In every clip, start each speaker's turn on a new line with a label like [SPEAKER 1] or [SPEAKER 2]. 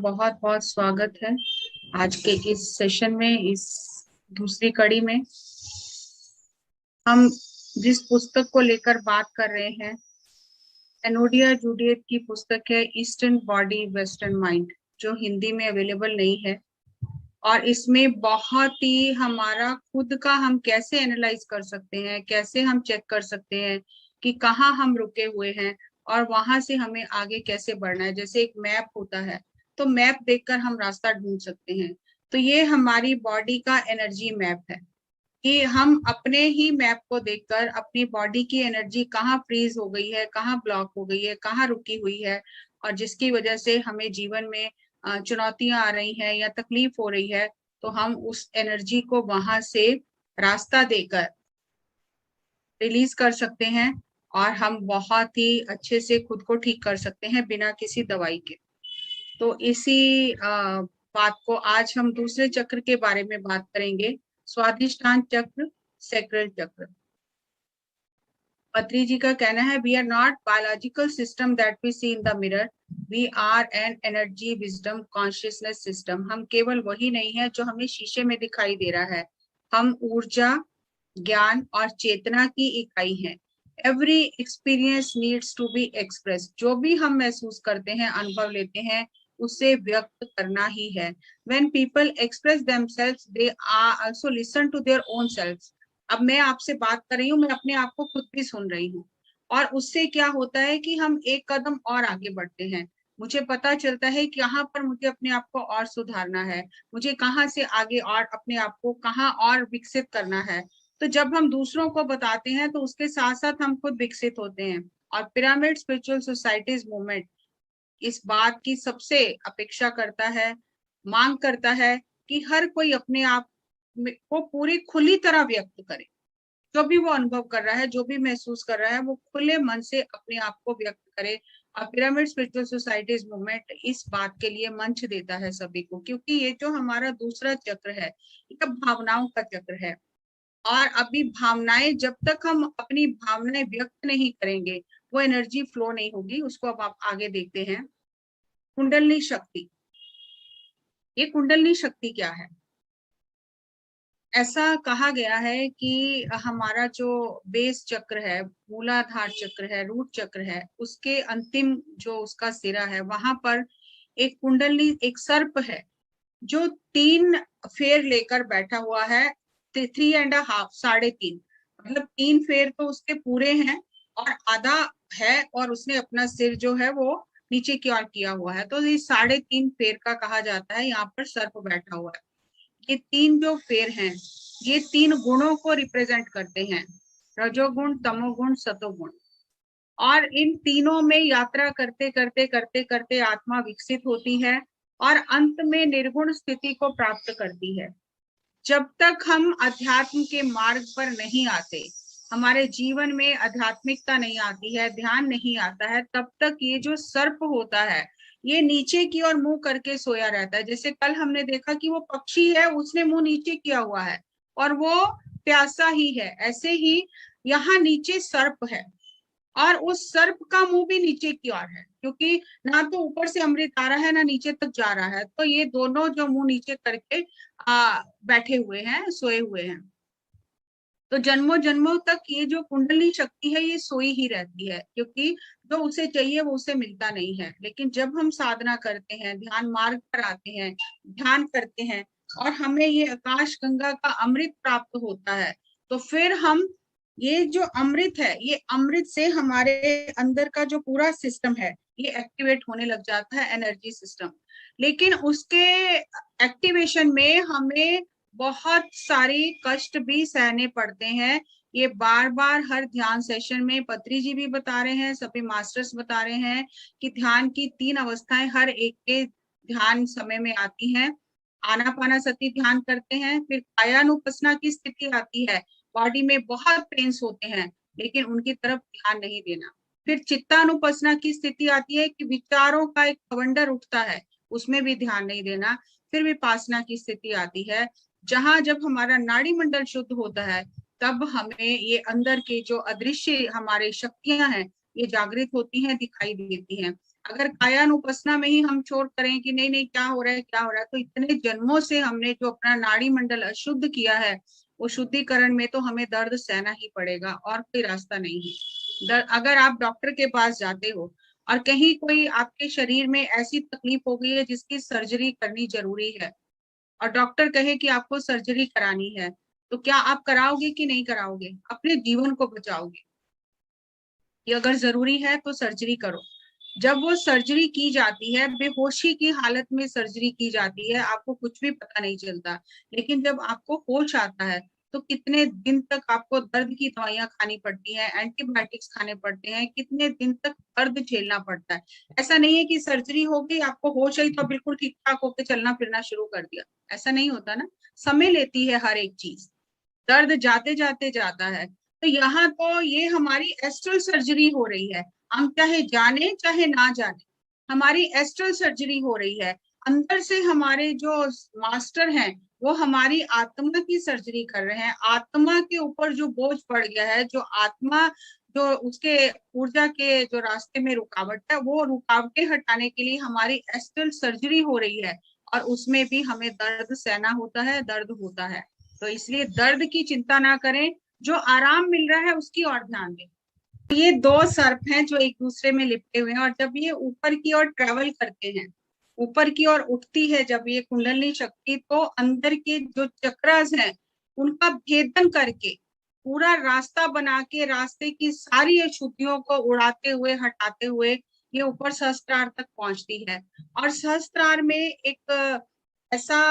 [SPEAKER 1] बहुत बहुत स्वागत है आज के इस सेशन में। इस दूसरी कड़ी में हम जिस पुस्तक को लेकर बात कर रहे हैं, एनोडिया जूडियट की पुस्तक है ईस्टर्न बॉडी वेस्टर्न माइंड, जो हिंदी में अवेलेबल नहीं है। और इसमें बहुत ही हमारा खुद का हम कैसे एनालाइज कर सकते हैं, कैसे हम चेक कर सकते हैं कि कहाँ हम रुके हुए हैं और वहां से हमें आगे कैसे बढ़ना है। जैसे एक मैप होता है, तो मैप देखकर हम रास्ता ढूंढ सकते हैं। तो ये हमारी बॉडी का एनर्जी मैप है कि हम अपने ही मैप को देखकर अपनी बॉडी की एनर्जी कहाँ फ्रीज हो गई है, कहाँ ब्लॉक हो गई है, कहाँ रुकी हुई है, और जिसकी वजह से हमें जीवन में चुनौतियां आ रही हैं या तकलीफ हो रही है, तो हम उस एनर्जी को वहां से रास्ता देकर रिलीज कर सकते हैं और हम बहुत ही अच्छे से खुद को ठीक कर सकते हैं बिना किसी दवाई के। तो इसी बात को आज हम दूसरे चक्र के बारे में बात करेंगे, स्वादिष्टान चक्र, सैक्रल चक्र। पत्री जी का कहना है, we are not biological system that we see in the mirror, we are an energy wisdom consciousness system. हम केवल वही नहीं है जो हमें शीशे में दिखाई दे रहा है, हम ऊर्जा, ज्ञान और चेतना की इकाई है। Every experience needs to be express. जो भी हम महसूस करते हैं, अनुभव लेते हैं, उसे व्यक्त करना ही है। When people express themselves, they are also listen to their own selves. अब मैं आपसे बात कर रही हूँ, मैं अपने आप को खुद भी सुन रही हूँ, और उससे क्या होता है कि हम एक कदम और आगे बढ़ते हैं। मुझे पता चलता है कि यहाँ पर मुझे अपने आप को और सुधारना है, मुझे कहाँ से आगे और अपने आप को कहाँ और विकसित करना है। तो जब हम दूसरों को बताते हैं तो उसके साथ साथ हम खुद विकसित होते हैं। और पिरामिड स्पिरिचुअल सोसाइटीज मूवमेंट इस बात की सबसे अपेक्षा करता है, मांग करता है कि हर कोई अपने आप को पूरी खुली तरह व्यक्त करे। जो भी वो अनुभव कर रहा है, जो भी महसूस कर रहा है, वो खुले मन से अपने आप को व्यक्त करे। और पिरामिड स्पिरिचुअल सोसाइटीज मूवमेंट इस बात के लिए मंच देता है सभी को, क्योंकि ये जो हमारा दूसरा चक्र है, ये भावनाओं का चक्र है। और अभी भावनाएं, जब तक हम अपनी भावनाएं व्यक्त नहीं करेंगे, वो एनर्जी फ्लो नहीं होगी। उसको अब आप आगे देखते हैं। कुंडलनी शक्ति, ये कुंडलनी शक्ति क्या है? ऐसा कहा गया है कि हमारा जो बेस चक्र है, मूलाधार चक्र है, रूट चक्र है, उसके अंतिम जो उसका सिरा है, वहां पर एक कुंडलनी, एक सर्प है जो 3 फेर लेकर बैठा हुआ है। 3.5, 3.5, मतलब 3 फेर तो उसके पूरे हैं और आधा है, और उसने अपना सिर जो है वो नीचे की ओर किया हुआ है। तो ये 3.5 फेर का कहा जाता है। यहाँ पर सर्प बैठा हुआ है। ये 3 जो फेर हैं, ये 3 गुणों को रिप्रेजेंट करते हैं, रजोगुण, तमोगुण, सतोगुण। और इन तीनों में यात्रा करते करते करते करते आत्मा विकसित होती है और अंत में निर्गुण स्थिति को प्राप्त करती है। जब तक हम अध्यात्म के मार्ग पर नहीं आते, हमारे जीवन में आध्यात्मिकता नहीं आती है, ध्यान नहीं आता है, तब तक ये जो सर्प होता है, ये नीचे की ओर मुंह करके सोया रहता है। जैसे कल हमने देखा कि वो पक्षी है, उसने मुंह नीचे किया हुआ है और वो प्यासा ही है। ऐसे ही यहाँ नीचे सर्प है और उस सर्प का मुंह भी नीचे की ओर है, क्योंकि ना तो ऊपर से अमृत आ रहा है, ना नीचे तक जा रहा है। तो ये दोनों जो मुंह नीचे करके बैठे हुए हैं, सोए हुए हैं। तो जन्मों जन्मों तक ये जो कुंडली शक्ति है, ये सोई ही रहती है, क्योंकि जो उसे चाहिए वो उसे मिलता नहीं है। लेकिन जब हम साधना करते हैं, ध्यान मार्ग पर आते हैं, ध्यान करते हैं और हमें ये आकाश गंगा का अमृत प्राप्त होता है, तो फिर हम ये जो अमृत है, ये अमृत से हमारे अंदर का जो पूरा सिस्टम है, ये एक्टिवेट होने लग जाता है, एनर्जी सिस्टम। लेकिन उसके एक्टिवेशन में हमें बहुत सारी कष्ट भी सहने पड़ते हैं। ये बार बार हर ध्यान सेशन में पत्री जी भी बता रहे हैं, सभी मास्टर्स बता रहे हैं कि ध्यान की 3 अवस्थाएं हर एक के ध्यान समय में आती हैं। आनापानासती ध्यान करते हैं, फिर कायानुपसना की स्थिति आती है, बॉडी में बहुत पेन्स होते हैं, लेकिन उनकी तरफ ध्यान नहीं देना। फिर चित्तानुपसना की स्थिति आती है कि विचारों का एक खवंडर उठता है, उसमें भी ध्यान नहीं देना। फिर विपासना की स्थिति आती है, जहां जब हमारा नाड़ी मंडल शुद्ध होता है, तब हमें ये अंदर के जो अदृश्य हमारे शक्तियां हैं, ये जागृत होती हैं, दिखाई देती हैं। अगर कायानुपसना में ही हम छोड़ करें कि नहीं नहीं क्या हो रहा है क्या हो रहा है, तो इतने जन्मों से हमने जो अपना नाड़ी मंडल अशुद्ध किया है, वो शुद्धिकरण में तो हमें दर्द सहना ही पड़ेगा, और कोई रास्ता नहीं है। अगर आप डॉक्टर के पास जाते हो और कहीं कोई आपके शरीर में ऐसी तकलीफ हो गई है जिसकी सर्जरी करनी जरूरी है, और डॉक्टर कहे कि आपको सर्जरी करानी है, तो क्या आप कराओगे कि नहीं कराओगे? अपने जीवन को बचाओगे। ये अगर जरूरी है तो सर्जरी करो। जब वो सर्जरी की जाती है, बेहोशी की हालत में सर्जरी की जाती है, आपको कुछ भी पता नहीं चलता, लेकिन जब आपको होश आता है तो कितने दिन तक आपको दर्द की दवाइयां खानी पड़ती हैं, एंटीबायोटिक्स खाने पड़ते हैं, कितने दिन तक दर्द झेलना पड़ता है। ऐसा नहीं है कि सर्जरी हो गई, आपको होश आई तो बिल्कुल ठीक ठाक होकर चलना फिरना शुरू कर दिया, ऐसा नहीं होता ना। समय लेती है हर एक चीज, दर्द जाते जाते जाता है। तो यहाँ तो ये हमारी एस्ट्रल सर्जरी हो रही है, हम चाहे जाने चाहे ना जाने, हमारी एस्ट्रल सर्जरी हो रही है। अंदर से हमारे जो मास्टर हैं वो हमारी आत्मा की सर्जरी कर रहे हैं। आत्मा के ऊपर जो बोझ पड़ गया है, जो आत्मा जो उसके ऊर्जा के जो रास्ते में रुकावट है, वो रुकावटें हटाने के लिए हमारी एस्ट्रल सर्जरी हो रही है, और उसमें भी हमें दर्द सहना होता है, दर्द होता है। तो इसलिए दर्द की चिंता ना करें, जो आराम मिल रहा है उसकी ओर ध्यान दें। तो ये दो सर्प हैं जो एक दूसरे में लिपटे हुए हैं, और जब ये ऊपर की ओर ट्रेवल करते हैं, ऊपर की ओर उठती है जब ये कुंडलिनी शक्ति, तो अंदर के जो चक्रास हैं उनका भेदन करके पूरा रास्ता बना के रास्ते की सारी अशुद्धियों को उड़ाते हुए हटाते हुए ये ऊपर सहस्त्रार तक पहुंचती है। और सहस्त्रार में एक ऐसा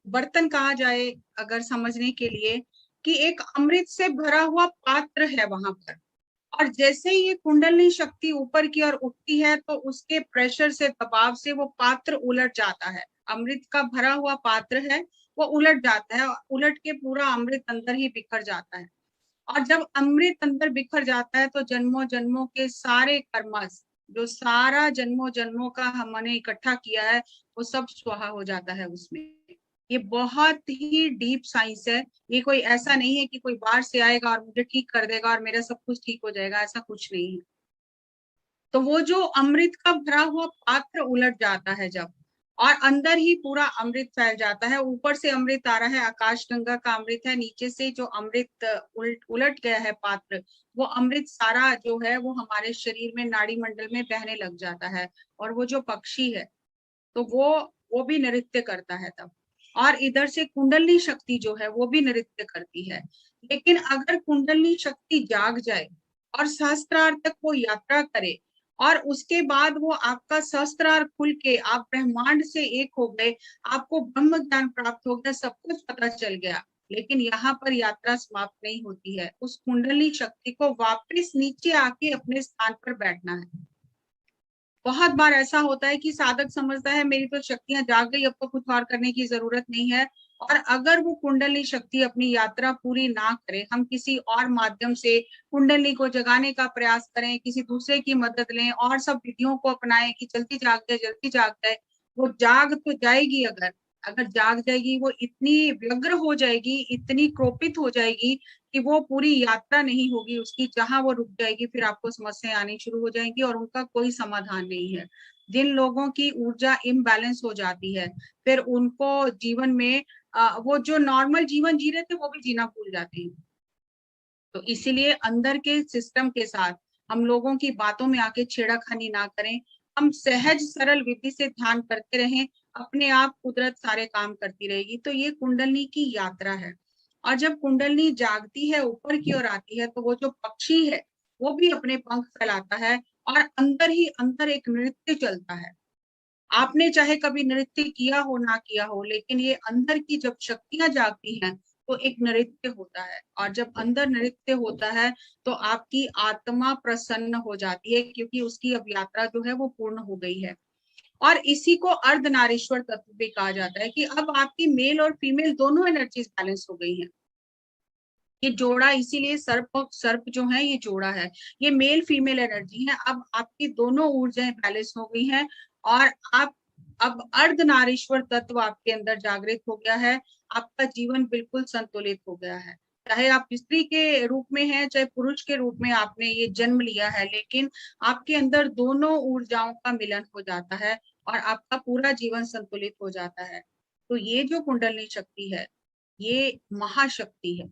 [SPEAKER 1] बर्तन कहा जाए अगर समझने के लिए, कि एक अमृत से भरा हुआ पात्र है वहां पर। और जैसे ही ये कुंडलिनी शक्ति ऊपर की ओर उठती है तो उसके प्रेशर से, दबाव से वो पात्र उलट जाता है। अमृत का भरा हुआ पात्र है, वो उलट जाता है, उलट के पूरा अमृत अंदर ही बिखर जाता है। और जब अमृत अंदर बिखर जाता है तो जन्मों जन्मों के सारे कर्मस, जो सारा जन्मों जन्मों का हमने इकट्ठा किया है, वो सब स्वाहा हो जाता है उसमें। ये बहुत ही डीप साइंस है। ये कोई ऐसा नहीं है कि कोई बाहर से आएगा और मुझे ठीक कर देगा और मेरा सब कुछ ठीक हो जाएगा, ऐसा कुछ नहीं है। तो वो जो अमृत का भरा हुआ पात्र उलट जाता है जब, और अंदर ही पूरा अमृत फैल जाता है। ऊपर से अमृत आ रहा है, आकाश गंगा का अमृत है, नीचे से जो अमृत उलट गया है पात्र, वो अमृत सारा जो है वो हमारे शरीर में नाड़ी मंडल में बहने लग जाता है। और वो जो पक्षी है तो वो भी नृत्य करता है तब। और इधर से कुंडलिनी शक्ति जो है वो भी नृत्य करती है। लेकिन अगर कुंडलिनी शक्ति जाग जाए और सहस्त्रार तक वो यात्रा करे, और उसके बाद वो आपका सहस्त्रार खुल के आप ब्रह्मांड से एक हो गए, आपको ब्रह्म ज्ञान प्राप्त हो गया, सब कुछ पता चल गया, लेकिन यहाँ पर यात्रा समाप्त नहीं होती है। उस कुंडलिनी शक्ति को वापस नीचे आके अपने स्थान पर बैठना है। बहुत बार ऐसा होता है कि साधक समझता है मेरी तो शक्तियां जाग गई, अब तो कुछ और करने की जरूरत नहीं है। और अगर वो कुंडली शक्ति अपनी यात्रा पूरी ना करे, हम किसी और माध्यम से कुंडली को जगाने का प्रयास करें, किसी दूसरे की मदद लें और सब विधियों को अपनाएं कि जल्दी जाग जाए जल्दी जाग जाए, वो जाग तो जाएगी, अगर अगर जाग जाएगी वो इतनी व्यग्र हो जाएगी, इतनी क्रोपित हो जाएगी कि वो पूरी यात्रा नहीं होगी उसकी, जहां वो रुक जाएगी फिर आपको समस्याएं आनी शुरू हो जाएंगी और उनका कोई समाधान नहीं है। जिन लोगों की ऊर्जा इम्बैलेंस हो जाती है, फिर उनको जीवन में वो जो नॉर्मल जीवन जी रहे थे वो भी जीना भूल जाते हैं। तो इसीलिए अंदर के सिस्टम के साथ हम लोगों की बातों में आके छेड़ाखानी ना करें। हम सहज सरल विधि से ध्यान करते रहें, अपने आप कुदरत सारे काम करती रहेगी। तो ये कुंडलनी की यात्रा है। और जब कुंडलनी जागती है, ऊपर की ओर आती है, तो वो जो पक्षी है वो भी अपने पंख फैलाता है, और अंदर ही अंदर एक नृत्य चलता है। आपने चाहे कभी नृत्य किया हो ना किया हो, लेकिन ये अंदर की जब शक्तियां जागती हैं तो एक नृत्य होता है। और जब अंदर नृत्य होता है तो आपकी आत्मा प्रसन्न हो जाती है, क्योंकि उसकी अब यात्रा जो है वो पूर्ण हो गई है। और इसी को अर्धनारीश्वर तत्व भी कहा जाता है, कि अब आपकी मेल और फीमेल दोनों एनर्जीज बैलेंस हो गई हैं। ये जोड़ा, इसीलिए सर्प सर्प जो है ये जोड़ा है, ये मेल फीमेल एनर्जी है। अब आपकी दोनों ऊर्जाएं बैलेंस हो गई हैं, और आप अब अर्धनारीश्वर तत्व आपके अंदर जागृत हो गया है। आपका जीवन बिल्कुल संतुलित हो गया है। चाहे आप स्त्री के रूप में हैं चाहे पुरुष के रूप में आपने ये जन्म लिया है, लेकिन आपके अंदर दोनों ऊर्जाओं का मिलन हो जाता है और आपका पूरा जीवन संतुलित हो जाता है। तो ये जो कुंडलिनी शक्ति है ये महाशक्ति है,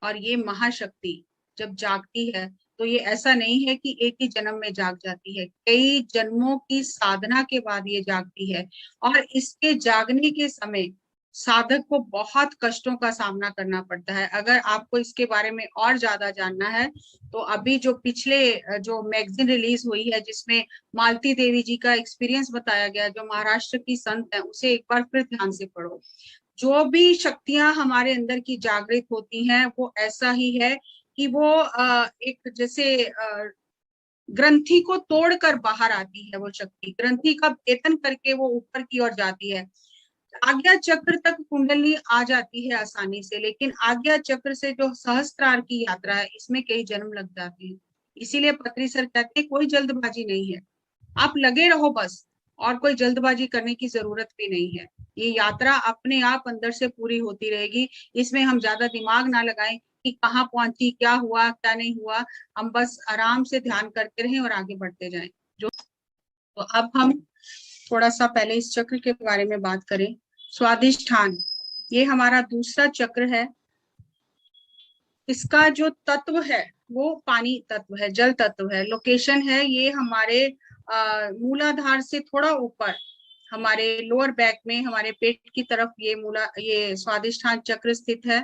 [SPEAKER 1] और ये महाशक्ति जब जागती है तो ये ऐसा नहीं है कि एक ही जन्म में जाग जाती है, कई जन्मों की साधना के बाद ये जागती है। और इसके जागने के समय साधक को बहुत कष्टों का सामना करना पड़ता है। अगर आपको इसके बारे में और ज्यादा जानना है तो अभी जो पिछले जो मैगजीन रिलीज हुई है जिसमें मालती देवी जी का एक्सपीरियंस बताया गया, जो महाराष्ट्र की संत है, उसे एक बार फिर ध्यान से पढ़ो। जो भी शक्तियां हमारे अंदर की जागृत होती हैं वो ऐसा ही है कि वो एक जैसे ग्रंथि को तोड़कर बाहर आती है। वो शक्ति ग्रंथि का भेदन करके वो ऊपर की ओर जाती है। आज्ञा चक्र तक कुंडली आ जाती है आसानी से, लेकिन आज्ञा चक्र से जो सहस्त्रार की यात्रा है इसमें कई जन्म लग जाते हैं। इसीलिए पत्री सर कहते हैं कोई जल्दबाजी नहीं है, आप लगे रहो बस, और कोई जल्दबाजी करने की जरूरत भी नहीं है। ये यात्रा अपने आप अंदर से पूरी होती रहेगी। इसमें हम ज्यादा दिमाग ना लगाएं कि कहाँ पहुंची, क्या हुआ क्या नहीं हुआ। हम बस आराम से ध्यान करते रहें और आगे बढ़ते जाएं। जो तो अब हम थोड़ा सा पहले इस चक्र के बारे में बात करें। स्वादिष्ठान, ये हमारा दूसरा चक्र है। इसका जो तत्व है वो पानी तत्व है, जल तत्व है। लोकेशन है ये हमारे मूलाधार से थोड़ा ऊपर, हमारे लोअर बैक में, हमारे पेट की तरफ ये स्वादिष्ठान चक्र स्थित है।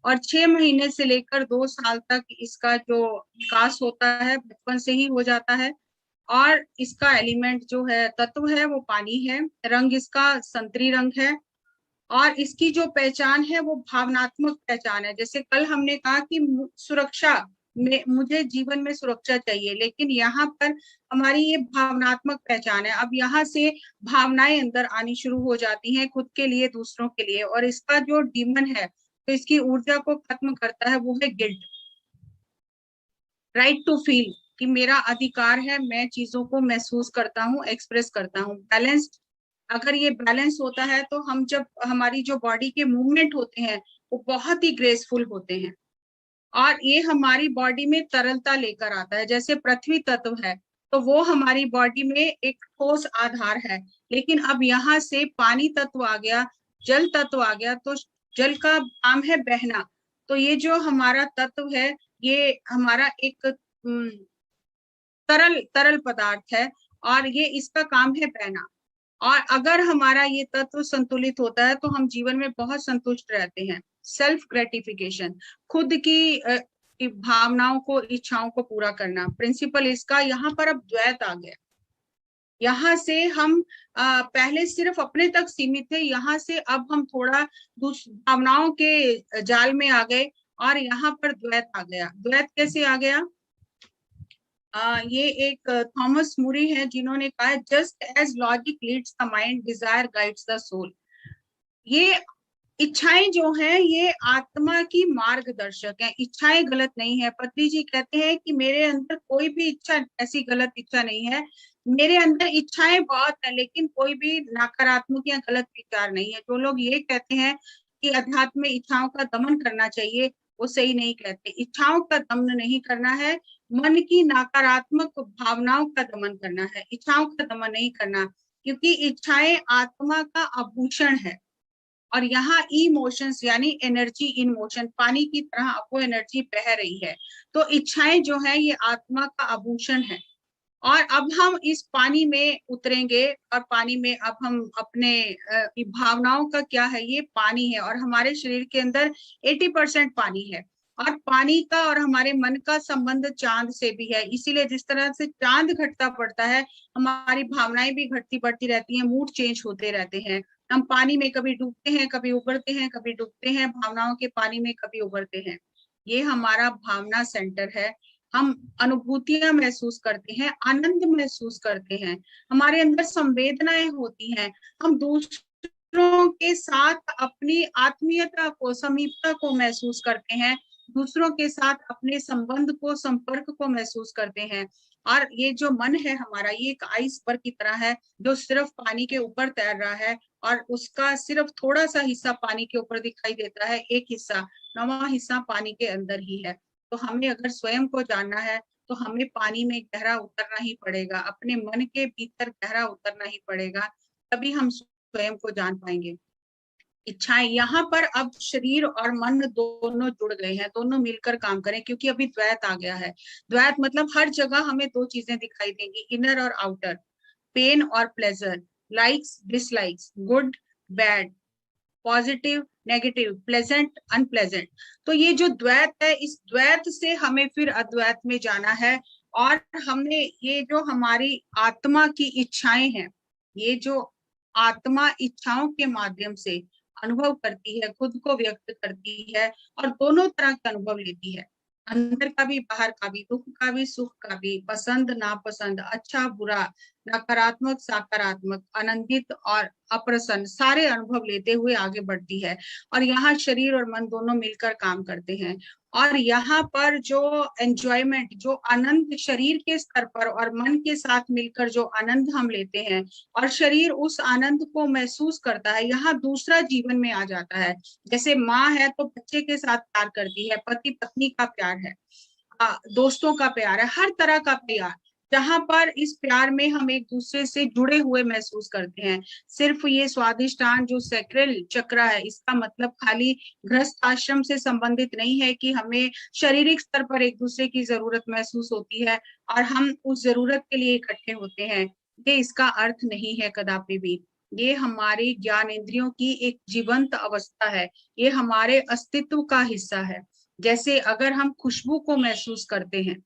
[SPEAKER 1] और 6 महीने से लेकर 2 साल तक इसका जो विकास होता है बचपन से ही हो जाता है। और इसका एलिमेंट जो है, तत्व है, वो पानी है। रंग इसका संतरी रंग है। और इसकी जो पहचान है वो भावनात्मक पहचान है। जैसे कल हमने कहा कि सुरक्षा में, मुझे जीवन में सुरक्षा चाहिए, लेकिन यहाँ पर हमारी ये भावनात्मक पहचान है। अब यहाँ से भावनाएं अंदर आनी शुरू हो जाती हैं, खुद के लिए, दूसरों के लिए। और इसका जो डीमन है, तो इसकी ऊर्जा को खत्म करता है, वो है गिल्ट। राइट टू फील, कि मेरा अधिकार है, मैं चीजों को महसूस करता हूँ, एक्सप्रेस करता हूँ। बैलेंस्ड, अगर ये बैलेंस होता है तो हम, जब हमारी जो बॉडी के मूवमेंट होते हैं वो बहुत ही ग्रेसफुल होते हैं। और ये हमारी बॉडी में तरलता लेकर आता है। जैसे पृथ्वी तत्व है तो वो हमारी बॉडी में एक ठोस आधार है, लेकिन अब यहाँ से पानी तत्व आ गया, जल तत्व आ गया, तो जल का काम है बहना। तो ये जो हमारा तत्व है ये हमारा एक तरल तरल पदार्थ है, और ये इसका काम है बहना। और अगर हमारा ये तत्व संतुलित होता है तो हम जीवन में बहुत संतुष्ट रहते हैं। सेल्फ ग्रेटिफिकेशन, खुद की भावनाओं को, इच्छाओं को पूरा करना, प्रिंसिपल इसका यहाँ पर अब द्वैत आ गया। यहाँ से हम पहले सिर्फ अपने तक सीमित थे, यहाँ से अब हम थोड़ा भावनाओं के जाल में आ गए, और यहाँ पर द्वैत आ गया। द्वैत कैसे आ गया? ये एक थॉमस मूरी है जिन्होंने कहा है, just as logic leads the mind, desire guides the soul. ये इच्छाएं जो हैं ये आत्मा की मार्गदर्शक हैं, इच्छाएं गलत नहीं है। पत्री जी कहते हैं कि मेरे अंदर कोई भी इच्छा, ऐसी गलत इच्छा नहीं है। मेरे अंदर इच्छाएं बहुत है, लेकिन कोई भी नकारात्मक या गलत विचार नहीं है। जो लोग ये कहते हैं कि अध्यात्म में इच्छाओं का दमन करना चाहिए, वो सही नहीं कहते। इच्छाओं का दमन नहीं करना है, मन की नकारात्मक भावनाओं का दमन करना है, इच्छाओं का दमन नहीं करना। क्योंकि इच्छाएं आत्मा का आभूषण है। और यहाँ इमोशंस यानी एनर्जी इन मोशन, पानी की तरह वो एनर्जी बह रही है। तो इच्छाएं जो है ये आत्मा का आभूषण है। और अब हम इस पानी में उतरेंगे, और पानी में अब हम अपने भावनाओं का क्या है, ये पानी है। और हमारे शरीर के अंदर 80% पानी है। और पानी का और हमारे मन का संबंध चांद से भी है। इसीलिए जिस तरह से चांद घटता पड़ता है, हमारी भावनाएं भी घटती बढ़ती रहती हैं, मूड चेंज होते रहते हैं। हम पानी में कभी डूबते हैं, कभी उबरते हैं, कभी डूबते हैं, भावनाओं के पानी में कभी उबरते हैं। ये हमारा भावना सेंटर है। हम अनुभूतियां महसूस करते हैं, आनंद महसूस करते हैं, हमारे अंदर संवेदनाएं होती हैं। हम दूसरों के साथ अपनी आत्मीयता को, समीपता को महसूस करते हैं, दूसरों के साथ अपने संबंध को, संपर्क को महसूस करते हैं। और ये जो मन है हमारा, ये एक आइसबर्ग की तरह है जो सिर्फ पानी के ऊपर तैर रहा है, और उसका सिर्फ थोड़ा सा हिस्सा पानी के ऊपर दिखाई देता है, एक हिस्सा, 9वां हिस्सा पानी के अंदर ही है। तो हमें अगर स्वयं को जानना है तो हमें पानी में गहरा उतरना ही पड़ेगा, अपने मन के भीतर गहरा उतरना ही पड़ेगा, तभी हम स्वयं को जान पाएंगे। इच्छाएं, यहाँ पर अब शरीर और मन दोनों जुड़ गए हैं, दोनों मिलकर काम करें, क्योंकि अभी द्वैत आ गया है। द्वैत मतलब हर जगह हमें दो चीजें दिखाई देंगी, इनर और आउटर, पेन और pleasure, likes dislikes, good bad, positive negative, pleasant unpleasant. तो ये जो द्वैत है, इस द्वैत से हमें फिर अद्वैत में जाना है। और हमने ये जो हमारी आत्मा की इच्छाएं हैं, ये जो आत्मा इच्छाओं के माध्यम से अनुभव करती है, खुद को व्यक्त करती है और दोनों तरह के अनुभव लेती है, अंदर का भी बाहर का भी, दुख का भी सुख का भी, पसंद नापसंद, अच्छा बुरा, नकारात्मक सकारात्मक, आनंदित और अप्रसन्न, सारे अनुभव लेते हुए आगे बढ़ती है। और यहाँ शरीर और मन दोनों मिलकर काम करते हैं। और यहाँ पर जो एंजॉयमेंट, जो आनंद शरीर के स्तर पर और मन के साथ मिलकर जो आनंद हम लेते हैं और शरीर उस आनंद को महसूस करता है, यहाँ दूसरा जीवन में आ जाता है। जैसे माँ है तो बच्चे के साथ प्यार करती है, पति पत्नी का प्यार है, दोस्तों का प्यार है, हर तरह का प्यार, जहां पर इस प्यार में हम एक दूसरे से जुड़े हुए महसूस करते हैं। सिर्फ ये स्वादिष्टान जो सैक्रल चक्र है, इसका मतलब खाली गृहस्थ आश्रम से संबंधित नहीं है कि हमें शारीरिक स्तर पर एक दूसरे की जरूरत महसूस होती है और हम उस जरूरत के लिए इकट्ठे होते हैं, ये इसका अर्थ नहीं है कदापि भी। ये हमारी ज्ञान इंद्रियों की एक जीवंत अवस्था है, ये हमारे अस्तित्व का हिस्सा है। जैसे अगर हम खुशबू को महसूस करते हैं,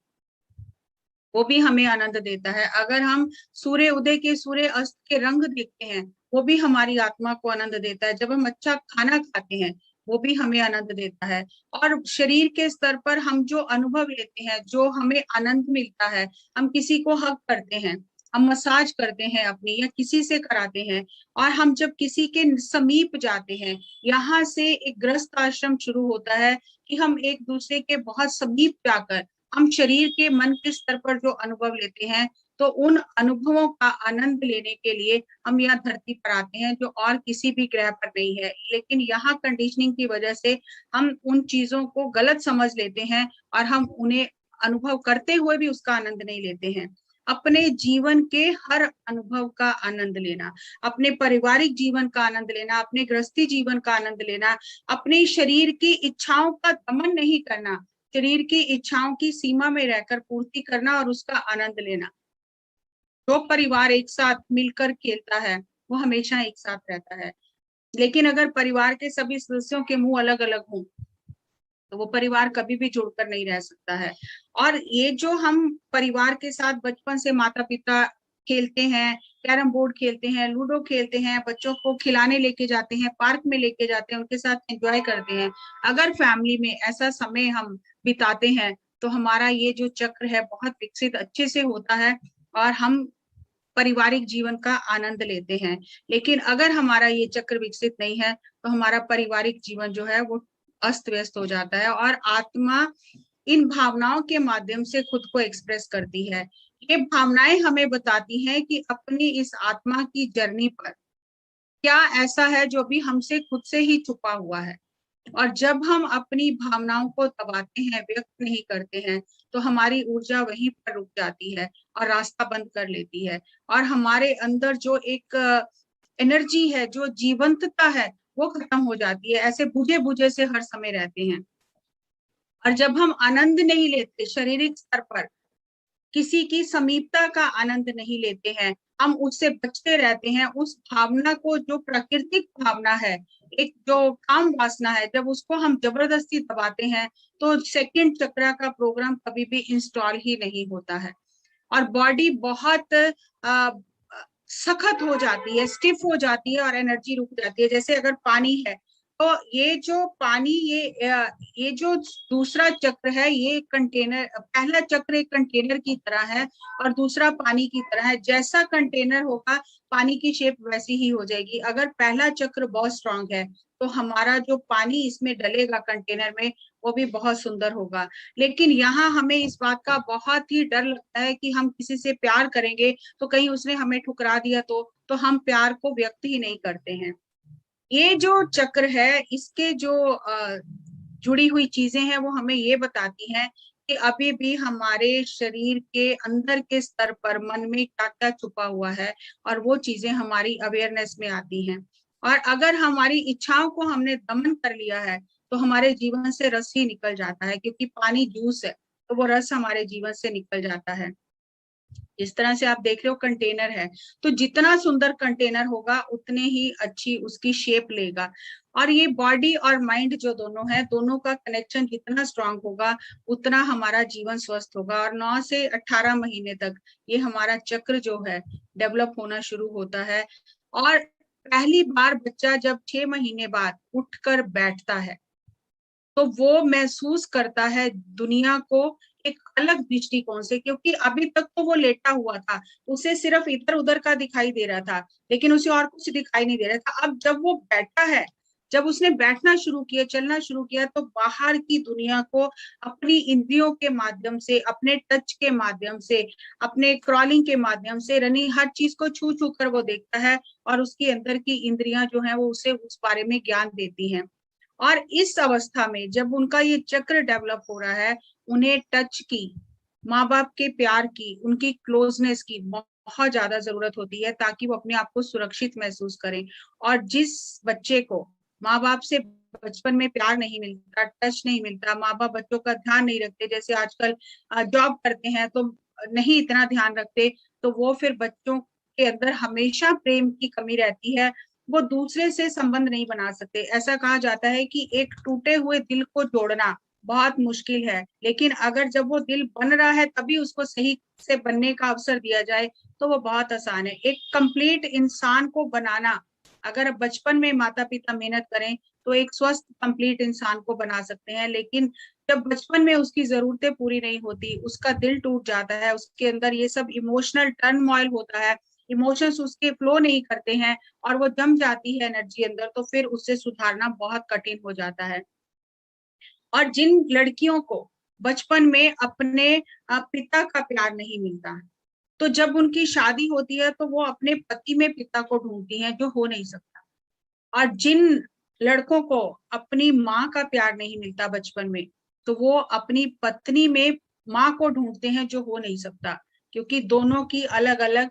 [SPEAKER 1] वो भी हमें आनंद देता है। अगर हम सूर्य उदय के सूर्य अस्त के रंग देखते हैं, वो भी हमारी आत्मा को आनंद देता है। जब हम अच्छा खाना खाते हैं, वो भी हमें आनंद देता है। और शरीर के स्तर पर हम जो अनुभव लेते हैं, जो हमें आनंद मिलता है, हम किसी को हग करते हैं, हम मसाज करते हैं अपनी, या किसी से कराते हैं, और हम जब किसी के समीप जाते हैं, यहाँ से एक गृहस्थ आश्रम शुरू होता है कि हम एक दूसरे के बहुत समीप जाकर हम शरीर के मन के स्तर पर जो अनुभव लेते हैं, तो उन अनुभवों का आनंद लेने के लिए हम यहाँ धरती पर आते हैं, जो और किसी भी ग्रह पर नहीं है। लेकिन यहाँ कंडीशनिंग की वजह से हम उन चीजों को गलत समझ लेते हैं और हम उन्हें अनुभव करते हुए भी उसका आनंद नहीं लेते हैं। अपने जीवन के हर अनुभव का आनंद लेना, अपने पारिवारिक जीवन का आनंद लेना, अपने गृहस्थी जीवन का आनंद लेना, अपने शरीर की इच्छाओं का दमन नहीं करना, शरीर की इच्छाओं की सीमा में रहकर पूर्ति करना और उसका आनंद लेना। जो परिवार एक साथ मिलकर खेलता है, वो हमेशा एक साथ रहता है। लेकिन अगर परिवार के सभी सदस्यों के मुंह अलग अलग हों, तो वो परिवार कभी भी जुड़कर नहीं रह सकता है। और ये जो हम परिवार के साथ बचपन से माता पिता खेलते हैं, कैरम बोर्ड खेलते हैं, लूडो खेलते हैं, बच्चों को खिलाने लेके जाते हैं, पार्क में लेके जाते हैं, उनके साथ एंजॉय करते हैं, अगर फैमिली में ऐसा समय हम बिताते हैं, तो हमारा ये जो चक्र है बहुत विकसित अच्छे से होता है और हम पारिवारिक जीवन का आनंद लेते हैं। लेकिन अगर हमारा ये चक्र विकसित नहीं है, तो हमारा पारिवारिक जीवन जो है वो अस्त व्यस्त हो जाता है और आत्मा इन भावनाओं के माध्यम से खुद को एक्सप्रेस करती है। ये भावनाएं हमें बताती हैं कि अपनी इस आत्मा की जर्नी पर क्या ऐसा है जो भी हमसे खुद से ही छुपा हुआ है। और जब हम अपनी भावनाओं को दबाते हैं, व्यक्त नहीं करते हैं, तो हमारी ऊर्जा वहीं पर रुक जाती है और रास्ता बंद कर लेती है, और हमारे अंदर जो एक एनर्जी है, जो जीवंतता है, वो खत्म हो जाती है, ऐसे बुझे बुझे से हर समय रहते हैं। और जब हम आनंद नहीं लेते शारीरिक स्तर पर, किसी की समीपता का आनंद नहीं लेते हैं, हम उससे बचते रहते हैं, उस भावना को, जो प्राकृतिक भावना है, एक जो काम वासना है, जब उसको हम जबरदस्ती दबाते हैं, तो सेकंड चक्र का प्रोग्राम कभी भी इंस्टॉल ही नहीं होता है और बॉडी बहुत सख्त हो जाती है, स्टिफ हो जाती है और एनर्जी रुक जाती है। जैसे अगर पानी है, तो ये जो पानी, ये जो दूसरा चक्र है, ये कंटेनर, पहला चक्र एक कंटेनर की तरह है और दूसरा पानी की तरह है। जैसा कंटेनर होगा, पानी की शेप वैसी ही हो जाएगी। अगर पहला चक्र बहुत स्ट्रांग है, तो हमारा जो पानी इसमें डलेगा कंटेनर में, वो भी बहुत सुंदर होगा। लेकिन यहाँ हमें इस बात का बहुत ही डर लगता है कि हम किसी से प्यार करेंगे तो कहीं उसने हमें ठुकरा दिया तो हम प्यार को व्यक्त ही नहीं करते हैं। ये जो चक्र है, इसके जो जुड़ी हुई चीजें हैं वो हमें ये बताती हैं कि अभी भी हमारे शरीर के अंदर के स्तर पर मन में क्या क्या छुपा हुआ है, और वो चीजें हमारी अवेयरनेस में आती हैं। और अगर हमारी इच्छाओं को हमने दमन कर लिया है तो हमारे जीवन से रस ही निकल जाता है, क्योंकि पानी जूस है तो वो रस हमारे जीवन से निकल जाता है। इस तरह से आप देख रहे हो कंटेनर है, तो जितना सुंदर कंटेनर होगा उतने ही अच्छी उसकी शेप लेगा। और ये बॉडी और माइंड जो दोनों है, दोनों का कनेक्शन जितना स्ट्रांग होगा उतना हमारा जीवन स्वस्थ होगा। और 9 से 18 महीने तक ये हमारा चक्र जो है डेवलप होना शुरू होता है। और पहली बार बच्चा जब 6 महीने बाद उठकर बैठता है तो वो महसूस करता है दुनिया को एक अलग दृष्टिकोण से, क्योंकि अभी तक तो वो लेटा हुआ था, उसे सिर्फ इधर उधर का दिखाई दे रहा था, लेकिन उसे और कुछ दिखाई नहीं दे रहा था। अब जब वो बैठा है, जब उसने बैठना शुरू किया, चलना शुरू किया, तो बाहर की दुनिया को अपनी इंद्रियों के माध्यम से, अपने टच के माध्यम से, अपने क्रॉलिंग के माध्यम से, रनिंग, हर चीज को छू छू कर वो देखता है। और उसके अंदर की इंद्रियां जो है वो उसे उस बारे में ज्ञान देती हैं। और इस अवस्था में जब उनका ये चक्र डेवलप हो रहा है, उन्हें टच की, माँ बाप के प्यार की, उनकी क्लोजनेस की बहुत ज्यादा जरूरत होती है, ताकि वो अपने आप को सुरक्षित महसूस करें। और जिस बच्चे को माँ बाप से बचपन में प्यार नहीं मिलता, टच नहीं मिलता, माँ बाप बच्चों का ध्यान नहीं रखते, जैसे आजकल जॉब करते हैं तो नहीं इतना ध्यान रखते, तो वो फिर बच्चों के अंदर हमेशा प्रेम की कमी रहती है। वो दूसरे से संबंध नहीं बना सकते। ऐसा कहा जाता है कि एक टूटे हुए दिल को जोड़ना बहुत मुश्किल है, लेकिन अगर जब वो दिल बन रहा है तभी उसको सही से बनने का अवसर दिया जाए तो वो बहुत आसान है। एक कंप्लीट इंसान को बनाना, अगर बचपन में माता पिता मेहनत करें तो एक स्वस्थ कंप्लीट इंसान को बना सकते हैं। लेकिन जब बचपन में उसकी जरूरतें पूरी नहीं होती, उसका दिल टूट जाता है, उसके अंदर ये सब इमोशनल टर्मोइल होता है, इमोशंस उसके फ्लो नहीं करते हैं, और वो जम जाती है एनर्जी अंदर, तो फिर उससे सुधारना बहुत कठिन हो जाता है। और जिन लड़कियों को बचपन में अपने पिता का प्यार नहीं मिलता, तो जब उनकी शादी होती है तो वो अपने पति में पिता को ढूंढती हैं, जो हो नहीं सकता। और जिन लड़कों को अपनी माँ का प्यार नहीं मिलता बचपन में, तो वो अपनी पत्नी में माँ को ढूंढते हैं, जो हो नहीं सकता, क्योंकि दोनों की अलग अलग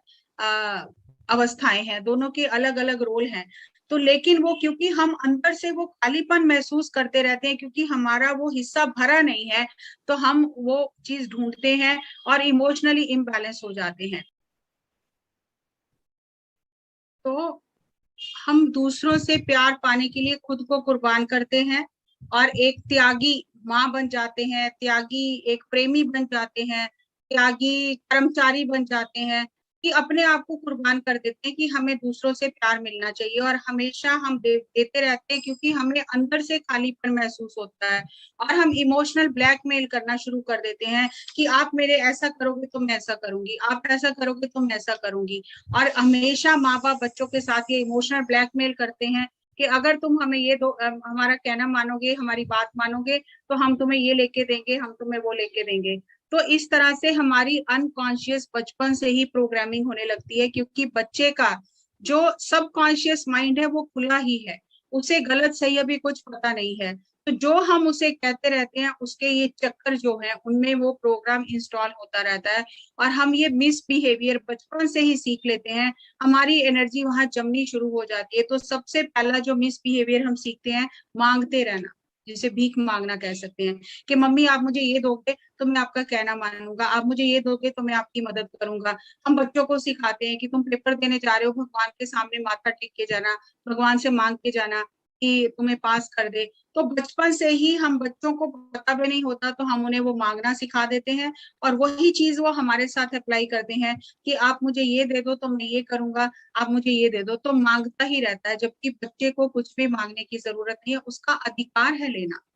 [SPEAKER 1] अवस्थाएं हैं, दोनों के अलग अलग रोल हैं। तो लेकिन वो, क्योंकि हम अंदर से वो खालीपन महसूस करते रहते हैं, क्योंकि हमारा वो हिस्सा भरा नहीं है, तो हम वो चीज ढूंढते हैं और इमोशनली इम्बैलेंस हो जाते हैं। तो हम दूसरों से प्यार पाने के लिए खुद को कुर्बान करते हैं, और एक त्यागी माँ बन जाते हैं, त्यागी एक प्रेमी बन जाते हैं, त्यागी कर्मचारी बन जाते हैं, कि अपने आप को कुर्बान कर देते हैं कि हमें दूसरों से प्यार मिलना चाहिए। और हमेशा हम देते रहते हैं, क्योंकि हमें अंदर से खालीपन महसूस होता है। और हम इमोशनल ब्लैकमेल करना शुरू कर देते हैं कि आप मेरे ऐसा करोगे तो मैं ऐसा करूंगी, आप ऐसा करोगे तो मैं ऐसा करूंगी। और हमेशा माँ बाप बच्चों के साथ ये इमोशनल ब्लैकमेल करते हैं कि अगर तुम हमें ये दो, हमारा कहना मानोगे, हमारी बात मानोगे, तो हम तुम्हें ये लेके देंगे, हम तुम्हें वो लेके देंगे। तो इस तरह से हमारी अनकॉन्शियस बचपन से ही प्रोग्रामिंग होने लगती है, क्योंकि बच्चे का जो सबकॉन्शियस माइंड है वो खुला ही है, उसे गलत सही अभी कुछ पता नहीं है। तो जो हम उसे कहते रहते हैं, उसके ये चक्कर जो है उनमें वो प्रोग्राम इंस्टॉल होता रहता है। और हम ये मिसबिहेवियर बचपन से ही सीख लेते हैं, हमारी एनर्जी वहां जमनी शुरू हो जाती है। तो सबसे पहला जो मिसबिहेवियर हम सीखते हैं, मांगते रहना, जिसे भीख मांगना कह सकते हैं, कि मम्मी आप मुझे ये दोगे तो मैं आपका कहना मानूंगा, आप मुझे ये दोगे तो मैं आपकी मदद करूंगा। हम बच्चों को सिखाते हैं कि तुम पेपर देने जा रहे हो, भगवान के सामने माथा टेक के जाना, भगवान से मांग के जाना कि तुम्हें पास कर दे। तो बचपन से ही हम बच्चों को पता भी नहीं होता तो हम उन्हें वो मांगना सिखा देते हैं, और वही चीज वो हमारे साथ अप्लाई करते हैं कि आप मुझे ये दे दो तो मैं ये करूंगा, आप मुझे ये दे दो, तो मांगता ही रहता है। जबकि बच्चे को कुछ भी मांगने की जरूरत नहीं है, उसका अधिकार है लेना,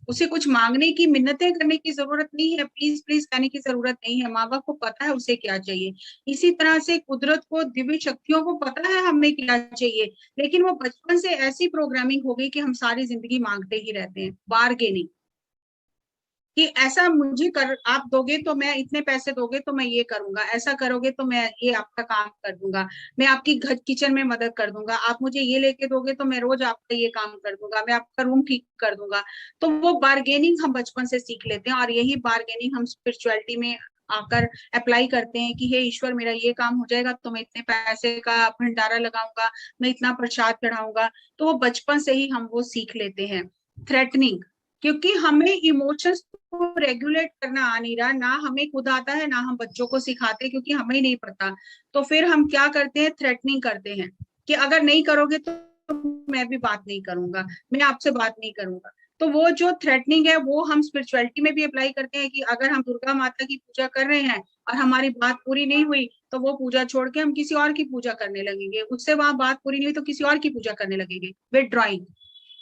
[SPEAKER 1] उसे कुछ मांगने की, मिन्नतें करने की जरूरत नहीं है, प्लीज प्लीज कहने की जरूरत नहीं है। माँ बाप को पता है उसे क्या चाहिए। इसी तरह से कुदरत को, दिव्य शक्तियों को पता है हमें क्या चाहिए, लेकिन वो बचपन से ऐसी प्रोग्रामिंग हो गई कि हम सारी जिंदगी मांगते ही रहते हैं, बार्गेनिंग। कि ऐसा मुझे कर, आप दोगे तो मैं इतने पैसे दोगे तो मैं ये करूंगा, ऐसा करोगे तो मैं ये आपका काम कर दूंगा, मैं आपकी घर किचन में मदद कर दूंगा, आप मुझे ये लेके दोगे तो मैं रोज आपका ये काम कर दूंगा, मैं आपका रूम ठीक कर दूंगा। तो वो बार्गेनिंग हम बचपन से सीख लेते हैं, और यही बार्गेनिंग हम स्पिरिचुअलिटी में आकर अप्लाई करते हैं कि हे ईश्वर, मेरा ये काम हो जाएगा तो मैं इतने पैसे का भंडारा लगाऊंगा, मैं इतना प्रसाद चढ़ाऊंगा। तो वो बचपन से ही हम वो सीख लेते हैं। थ्रेटनिंग, क्योंकि हमें इमोशंस को रेगुलेट करना आ नहीं रहा, ना हमें खुद आता है ना हम बच्चों को सिखाते, क्योंकि हमें ही नहीं पता। तो फिर हम क्या करते हैं, थ्रेटनिंग करते हैं कि अगर नहीं करोगे तो मैं भी बात नहीं करूंगा, मैं आपसे बात नहीं करूंगा। तो वो जो थ्रेटनिंग है वो हम स्पिरिचुअलिटी में भी अप्लाई करते हैं कि अगर हम दुर्गा माता की पूजा कर रहे हैं और हमारी बात पूरी नहीं हुई तो वो पूजा छोड़ के हम किसी और की पूजा करने लगेंगे, उससे वहां बात पूरी नहीं हुई तो किसी और की पूजा करने लगेंगे, विथड्रॉइंग,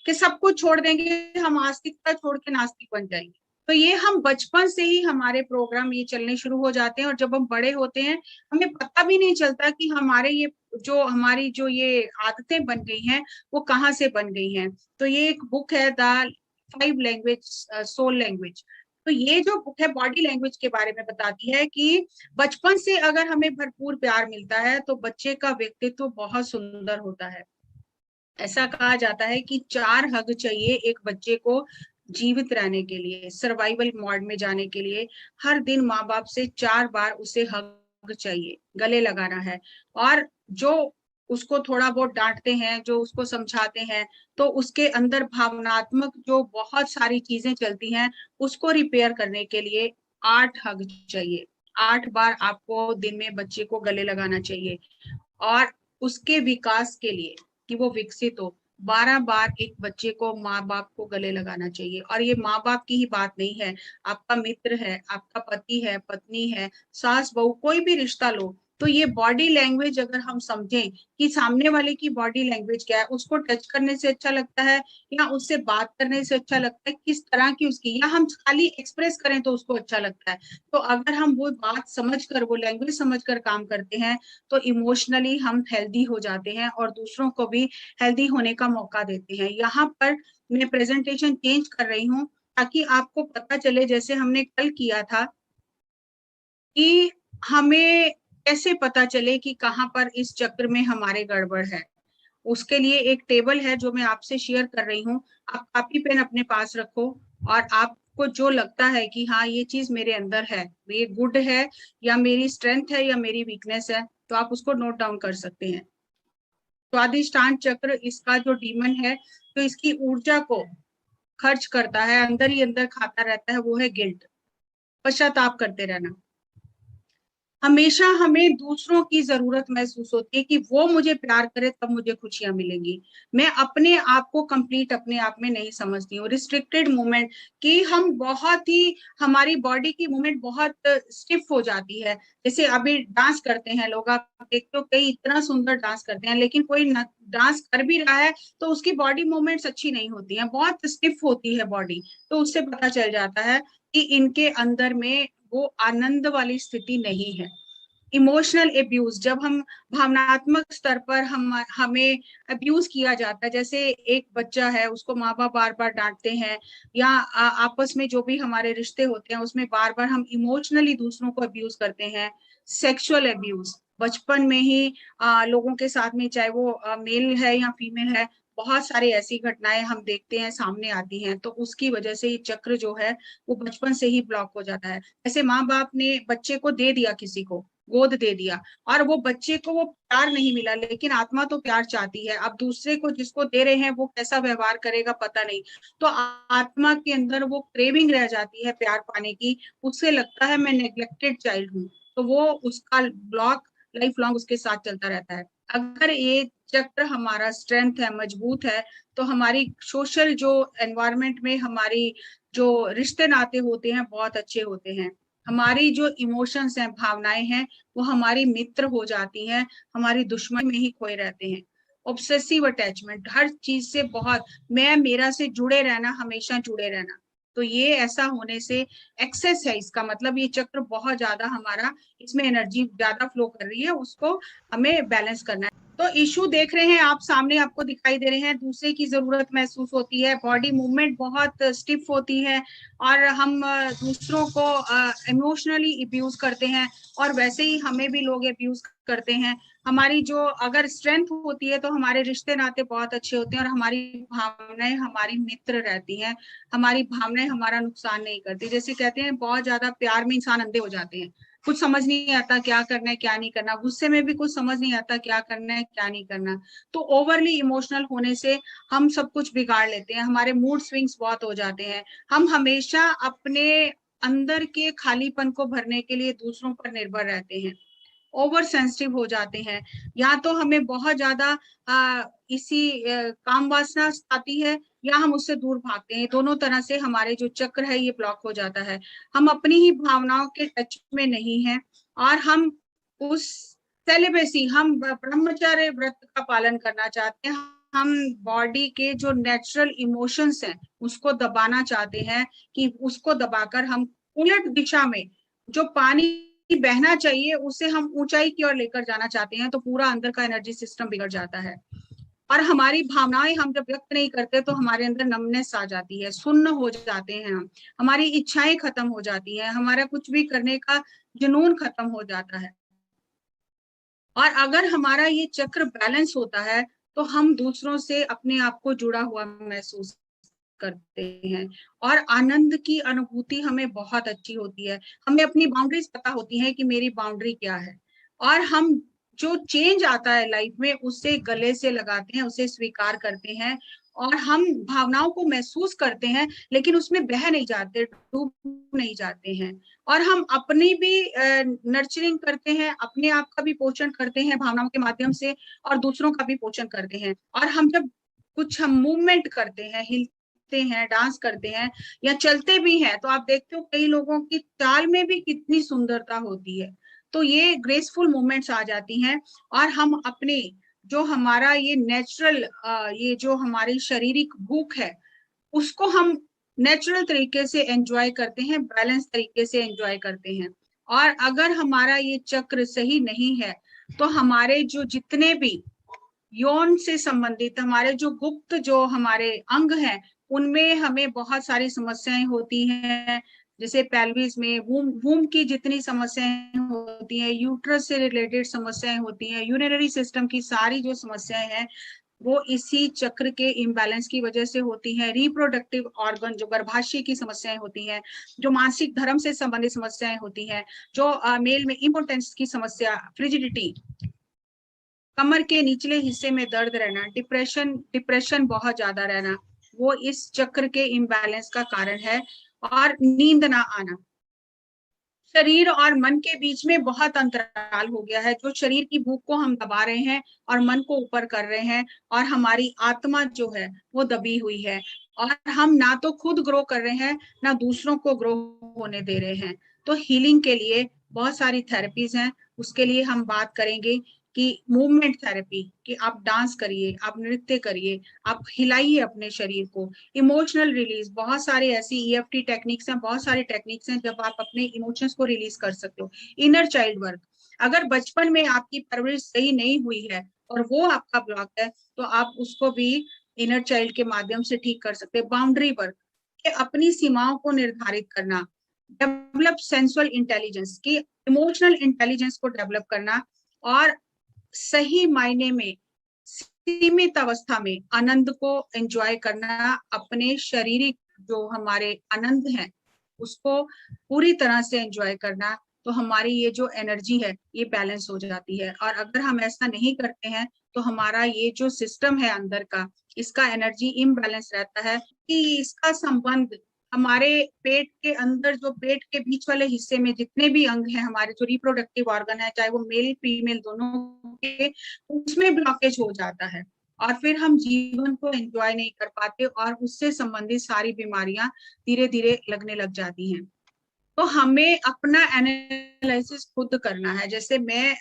[SPEAKER 1] कि सब कुछ छोड़ देंगे, हम आस्तिकता छोड़ के नास्तिक बन जाएंगे। तो ये हम बचपन से ही हमारे प्रोग्राम ये चलने शुरू हो जाते हैं, और जब हम बड़े होते हैं हमें पता भी नहीं चलता कि हमारे ये जो हमारी जो ये आदतें बन गई हैं वो कहाँ से बन गई हैं। तो ये एक बुक है, द 5 लैंग्वेज, सोल लैंग्वेज। तो ये जो बुक है बॉडी लैंग्वेज के बारे में बताती है कि बचपन से अगर हमें भरपूर प्यार मिलता है तो बच्चे का व्यक्तित्व बहुत सुंदर होता है। ऐसा कहा जाता है कि 4 हग चाहिए एक बच्चे को जीवित रहने के लिए, सर्वाइवल मोड में जाने के लिए। हर दिन माँ बाप से 4 बार उसे हग चाहिए, गले लगाना है। और जो उसको थोड़ा बहुत डांटते हैं, जो उसको समझाते हैं, तो उसके अंदर भावनात्मक जो बहुत सारी चीजें चलती हैं उसको रिपेयर करने के लिए 8 हग चाहिए। 8 बार आपको दिन में बच्चे को गले लगाना चाहिए। और उसके विकास के लिए कि वो विकसित हो, 12 बार एक बच्चे को माँ बाप को गले लगाना चाहिए। और ये माँ बाप की ही बात नहीं है, आपका मित्र है, आपका पति है, पत्नी है, सास बहू, कोई भी रिश्ता लो, तो ये बॉडी लैंग्वेज अगर हम समझें कि सामने वाले की बॉडी लैंग्वेज क्या है, उसको टच करने से अच्छा लगता है या उससे बात करने से अच्छा लगता है, किस तरह की उसकी, या हम खाली एक्सप्रेस करें तो उसको अच्छा लगता है। तो अगर हम वो बात समझकर, वो लैंग्वेज समझकर काम करते हैं तो इमोशनली हम हेल्दी हो जाते हैं और दूसरों को भी हेल्दी होने का मौका देते हैं। यहाँ पर मैं प्रेजेंटेशन चेंज कर रही हूँ ताकि आपको पता चले, जैसे हमने कल किया था, कि हमें कैसे पता चले कि कहाँ पर इस चक्र में हमारे गड़बड़ है। उसके लिए एक टेबल है जो मैं आपसे शेयर कर रही हूँ। आप कॉपी पेन अपने पास रखो, और आपको जो लगता है कि हाँ ये चीज मेरे अंदर है, ये गुड है या मेरी स्ट्रेंथ है या मेरी वीकनेस है, तो आप उसको नोट डाउन कर सकते हैं। स्वादिष्टान चक्र इसका जो डीमन है, तो इसकी ऊर्जा को खर्च करता है, अंदर ही अंदर खाता रहता है, वो है गिल्ट, पश्चाताप करते रहना। हमेशा हमें दूसरों की जरूरत महसूस होती है कि वो मुझे प्यार करे तब मुझे खुशियां मिलेंगी। मैं अपने आप को कंप्लीट अपने आप में नहीं समझती हूँ। रिस्ट्रिक्टेड मूवमेंट, कि हम बहुत ही, हमारी बॉडी की मूवमेंट बहुत स्टिफ हो जाती है। जैसे अभी डांस करते हैं लोग, आप देखते हो कई इतना सुंदर डांस करते हैं, लेकिन कोई डांस कर भी रहा है तो उसकी बॉडी मूवमेंट्स अच्छी नहीं होती हैं, बहुत स्टिफ होती है बॉडी। तो उससे पता चल जाता है कि इनके अंदर में वो आनंद वाली स्थिति नहीं है। इमोशनल एब्यूज, जब हम भावनात्मक स्तर पर हमें अब्यूज किया जाता है, जैसे एक बच्चा है उसको माँ बाप बार बार डांटते हैं, या आपस में जो भी हमारे रिश्ते होते हैं उसमें बार बार हम इमोशनली दूसरों को अब्यूज करते हैं। सेक्सुअल अब्यूज, बचपन में ही लोगों के साथ में, चाहे वो मेल है या फीमेल है, बहुत सारी ऐसी घटनाएं हम देखते हैं, सामने आती हैं। तो उसकी वजह से ये चक्र जो है वो बचपन से ही ब्लॉक हो जाता है। जैसे माँ बाप ने बच्चे को दे दिया, किसी को गोद दे दिया, और वो बच्चे को वो प्यार नहीं मिला, लेकिन आत्मा तो प्यार चाहती है। अब दूसरे को जिसको दे रहे हैं वो कैसा व्यवहार करेगा पता नहीं, तो आत्मा के अंदर वो क्रेविंग रह जाती है प्यार पाने की। उससे लगता है मैं नेग्लेक्टेड चाइल्ड हूँ, तो वो उसका ब्लॉक लाइफ लॉन्ग उसके साथ चलता रहता है। अगर ये चक्र हमारा स्ट्रेंथ है, मजबूत है, तो हमारी सोशल जो एनवायरमेंट में हमारी जो रिश्ते नाते होते हैं बहुत अच्छे होते हैं। हमारी जो इमोशंस हैं, भावनाएं हैं, वो हमारी मित्र हो जाती हैं, हमारी दुश्मन में ही खोए रहते हैं। ऑब्सेसिव अटैचमेंट, हर चीज से बहुत मैं मेरा से जुड़े रहना, हमेशा जुड़े रहना। तो ये ऐसा होने से एक्सेस है, इसका मतलब ये चक्र बहुत ज्यादा हमारा, इसमें एनर्जी ज्यादा फ्लो कर रही है, उसको हमें बैलेंस करना है। तो इशू देख रहे हैं आप, सामने आपको दिखाई दे रहे हैं, दूसरे की जरूरत महसूस होती है, बॉडी मूवमेंट बहुत स्टिफ होती है, और हम दूसरों को इमोशनली अब्यूज करते हैं, और वैसे ही हमें भी लोग अब्यूज करते हैं। हमारी जो अगर स्ट्रेंथ होती है तो हमारे रिश्ते नाते बहुत अच्छे होते हैं, और हमारी भावनाएं हमारी मित्र रहती हैं, हमारी भावनाएं हमारा नुकसान नहीं करती। जैसे कहते हैं बहुत ज्यादा प्यार में इंसान अंधे हो जाते हैं, कुछ समझ नहीं आता क्या करना है क्या नहीं करना, गुस्से में भी कुछ समझ नहीं आता क्या करना है क्या नहीं करना। तो ओवरली इमोशनल होने से हम सब कुछ बिगाड़ लेते हैं, हमारे मूड स्विंग्स बहुत हो जाते हैं। हम हमेशा अपने अंदर के खालीपन को भरने के लिए दूसरों पर निर्भर रहते हैं, ओवर सेंसिटिव हो जाते हैं। या तो हमें बहुत ज्यादा इसी काम वासना आती है, या हम उससे दूर भागते हैं। दोनों तरह से हमारे जो चक्र है ये ब्लॉक हो जाता है। हम अपनी ही भावनाओं के टच में नहीं है, और हम उस सेलिब्रेसी, हम ब्रह्मचर्य व्रत का पालन करना चाहते हैं, हम बॉडी के जो नेचुरल इमोशंस हैं उसको दबाना चाहते हैं, कि उसको दबाकर हम उलट दिशा में जो पानी बहना चाहिए उसे हम ऊंचाई की ओर लेकर जाना चाहते हैं, तो पूरा अंदर का एनर्जी सिस्टम बिगड़ जाता है। और हमारी भावनाएं हम जब व्यक्त नहीं करते तो हमारे अंदर नमनेस आ जाती है, सुन्न हो जाते हैं हम, हमारी इच्छाएं खत्म हो जाती हैं, हमारा कुछ भी करने का जुनून खत्म हो जाता है। और अगर हमारा ये चक्र बैलेंस होता है तो हम दूसरों से अपने आप को जुड़ा हुआ महसूस करते हैं, और आनंद की अनुभूति हमें बहुत अच्छी होती है। हमें अपनी बाउंड्रीज पता होती है कि मेरी बाउंड्री क्या है, और हम जो चेंज आता है लाइफ में उसे गले से लगाते हैं, उसे स्वीकार करते हैं, और हम भावनाओं को महसूस करते हैं, लेकिन उसमें बह नहीं जाते, डूब नहीं जाते हैं। और हम अपनी भी नर्चरिंग करते हैं, अपने आप का भी पोषण करते हैं भावनाओं के माध्यम से, और दूसरों का भी पोषण करते हैं। और हम जब कुछ हम मूवमेंट करते हैं, हैं, डांस करते हैं, या चलते भी हैं, तो आप देखते हो कई लोगों की चाल में भी कितनी सुंदरता होती है। तो ये ग्रेसफुल मूवमेंट्स आ जाती हैं, और हम अपने जो हमारा ये नेचुरल ये जो हमारी शारीरिक भूख है उसको हम नेचुरल तरीके से एंजॉय करते हैं, बैलेंस तरीके से एंजॉय करते हैं। और अगर हमारा ये चक्र सही नहीं है तो हमारे जो जितने भी यौन से संबंधित हमारे जो गुप्त जो हमारे अंग हैं उनमें हमें बहुत सारी समस्याएं होती हैं। जैसे पेल्विस में वूम की जितनी समस्याएं होती हैं, यूट्रस से रिलेटेड समस्याएं होती हैं, यूरिनरी सिस्टम की सारी जो समस्याएं हैं वो इसी चक्र के इम्बैलेंस की वजह से होती है। रिप्रोडक्टिव ऑर्गन जो गर्भाशय की समस्याएं होती हैं, जो मानसिक धर्म से संबंधित समस्याएं होती हैं, जो मेल में इम्पोर्टेंस की समस्या, फ्रिजिडिटी, कमर के निचले हिस्से में दर्द रहना, डिप्रेशन बहुत ज्यादा रहना, वो इस चक्र के इम्बैलेंस का कारण है। और नींद ना आना, शरीर और मन के बीच में बहुत अंतराल हो गया है, जो शरीर की भूख को हम दबा रहे हैं और मन को ऊपर कर रहे हैं, और हमारी आत्मा जो है वो दबी हुई है, और हम ना तो खुद ग्रो कर रहे हैं ना दूसरों को ग्रो होने दे रहे हैं। तो हीलिंग के लिए बहुत सारी थेरेपीज हैं, उसके लिए हम बात करेंगे कि मूवमेंट थेरेपी, कि आप डांस करिए, आप नृत्य करिए, आप हिलाइए अपने शरीर को। इमोशनल रिलीज, बहुत सारे ऐसी ईएफटी टेक्निक्स हैं, बहुत सारी टेक्निक्स हैं जब आप अपने इमोशंस को रिलीज कर सकते हो। इनर चाइल्ड वर्क, अगर बचपन में आपकी परवरिश सही नहीं हुई है और वो आपका ब्लॉक है तो आप उसको भी इनर चाइल्ड के माध्यम से ठीक कर सकते हैं। बाउंड्री वर्क, कि अपनी सीमाओं को निर्धारित करना, डेवलप सेंसुअल इंटेलिजेंस की, इमोशनल इंटेलिजेंस को डेवलप करना, और सही मायने में सीमित अवस्था में आनंद को एंजॉय करना, अपने शारीरिक जो हमारे आनंद हैं उसको पूरी तरह से एंजॉय करना, तो हमारी ये जो एनर्जी है ये बैलेंस हो जाती है। और अगर हम ऐसा नहीं करते हैं तो हमारा ये जो सिस्टम है अंदर का, इसका एनर्जी इम्बैलेंस रहता है, कि इसका संबंध हमारे पेट के अंदर, जो पेट के बीच वाले हिस्से में जितने भी अंग हैं, हमारे जो रिप्रोडक्टिव ऑर्गन है, चाहे वो मेल फीमेल दोनों के, उसमें ब्लॉकेज हो जाता है, और फिर हम जीवन को एंजॉय नहीं कर पाते, और उससे संबंधित सारी बीमारियां धीरे धीरे लगने लग जाती हैं। तो हमें अपना एनालिसिस खुद करना है। जैसे मैं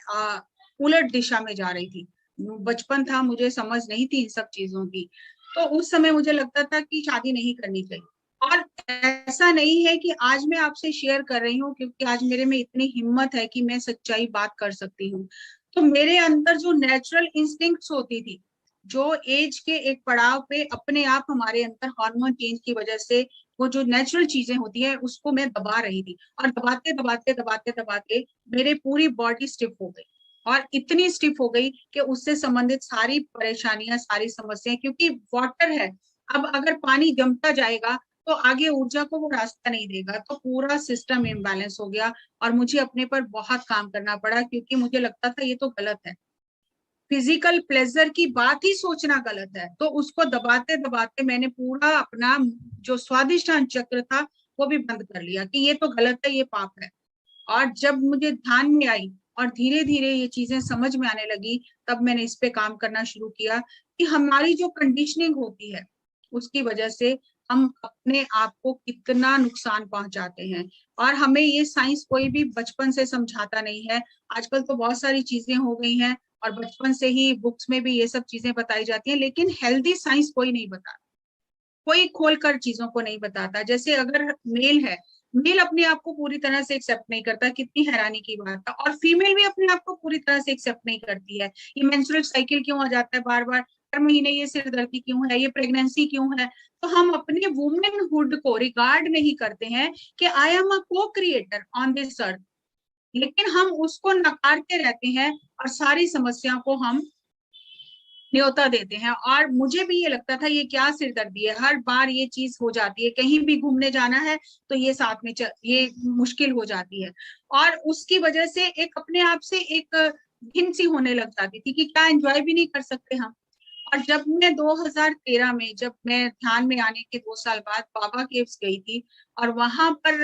[SPEAKER 1] उलट दिशा में जा रही थी, बचपन था, मुझे समझ नहीं थी इन सब चीजों की, तो उस समय मुझे लगता था कि शादी नहीं करनी चाहिए, और ऐसा नहीं है कि आज मैं आपसे शेयर कर रही हूँ क्योंकि आज मेरे में इतनी हिम्मत है कि मैं सच्चाई बात कर सकती हूँ। तो मेरे अंदर जो नेचुरल इंस्टिंक्ट्स होती थी, जो एज के एक पड़ाव पे अपने आप हमारे अंदर हार्मोन चेंज की वजह से वो जो नेचुरल चीजें होती है उसको मैं दबा रही थी, और दबाते दबाते दबाते दबाते मेरी पूरी बॉडी स्टिफ हो गई, और इतनी स्टिफ हो गई कि उससे संबंधित सारी परेशानियां, सारी समस्याएं, क्योंकि वाटर है, अब अगर पानी जमता जाएगा तो आगे ऊर्जा को वो रास्ता नहीं देगा, तो पूरा सिस्टम इम्बैलेंस हो गया। और मुझे अपने पर बहुत काम करना पड़ा क्योंकि मुझे लगता था ये तो गलत है, फिजिकल प्लेजर की बात ही सोचना गलत है, तो उसको दबाते दबाते मैंने पूरा अपना जो स्वादिष्टान चक्र था वो भी बंद कर लिया कि ये तो गलत है, ये पाप है। और जब मुझे ध्यान में आई और धीरे धीरे ये चीजें समझ में आने लगी, तब मैंने इस पे काम करना शुरू किया कि हमारी जो कंडीशनिंग होती है उसकी वजह से हम अपने आप को कितना नुकसान पहुंचाते हैं। और हमें ये साइंस कोई भी बचपन से समझाता नहीं है। आजकल तो बहुत सारी चीजें हो गई हैं और बचपन से ही बुक्स में भी ये सब चीजें बताई जाती हैं, लेकिन हेल्दी साइंस कोई नहीं बताता, कोई खोलकर चीजों को नहीं बताता। जैसे अगर मेल है, मेल अपने आप को पूरी तरह से एक्सेप्ट नहीं करता, कितनी हैरानी की बात है, और फीमेल भी अपने आप को पूरी तरह से एक्सेप्ट नहीं करती है। ये मेंस्ट्रुअल साइकिल क्यों आ जाता है बार बार, हर महीने ये सिरदर्दी क्यों है, ये प्रेगनेंसी क्यों है। तो हम अपने वुमेनहुड को रिगार्ड नहीं करते हैं कि आई एम अ को क्रिएटर ऑन दिस अर्थ, लेकिन हम उसको नकारते रहते हैं और सारी समस्याओं को हम न्योता देते हैं। और मुझे भी ये लगता था ये क्या सिरदर्दी है, हर बार ये चीज हो जाती है, कहीं भी घूमने जाना है तो ये साथ में ये मुश्किल हो जाती है। और उसकी वजह से एक अपने आप से एक घिन सी होने लग जाती थी कि क्या एंजॉय भी नहीं कर सकते हम। और जब मैं 2013 में, जब मैं ध्यान में आने के 2 साल बाद बाबा केव्स गई थी, और वहां पर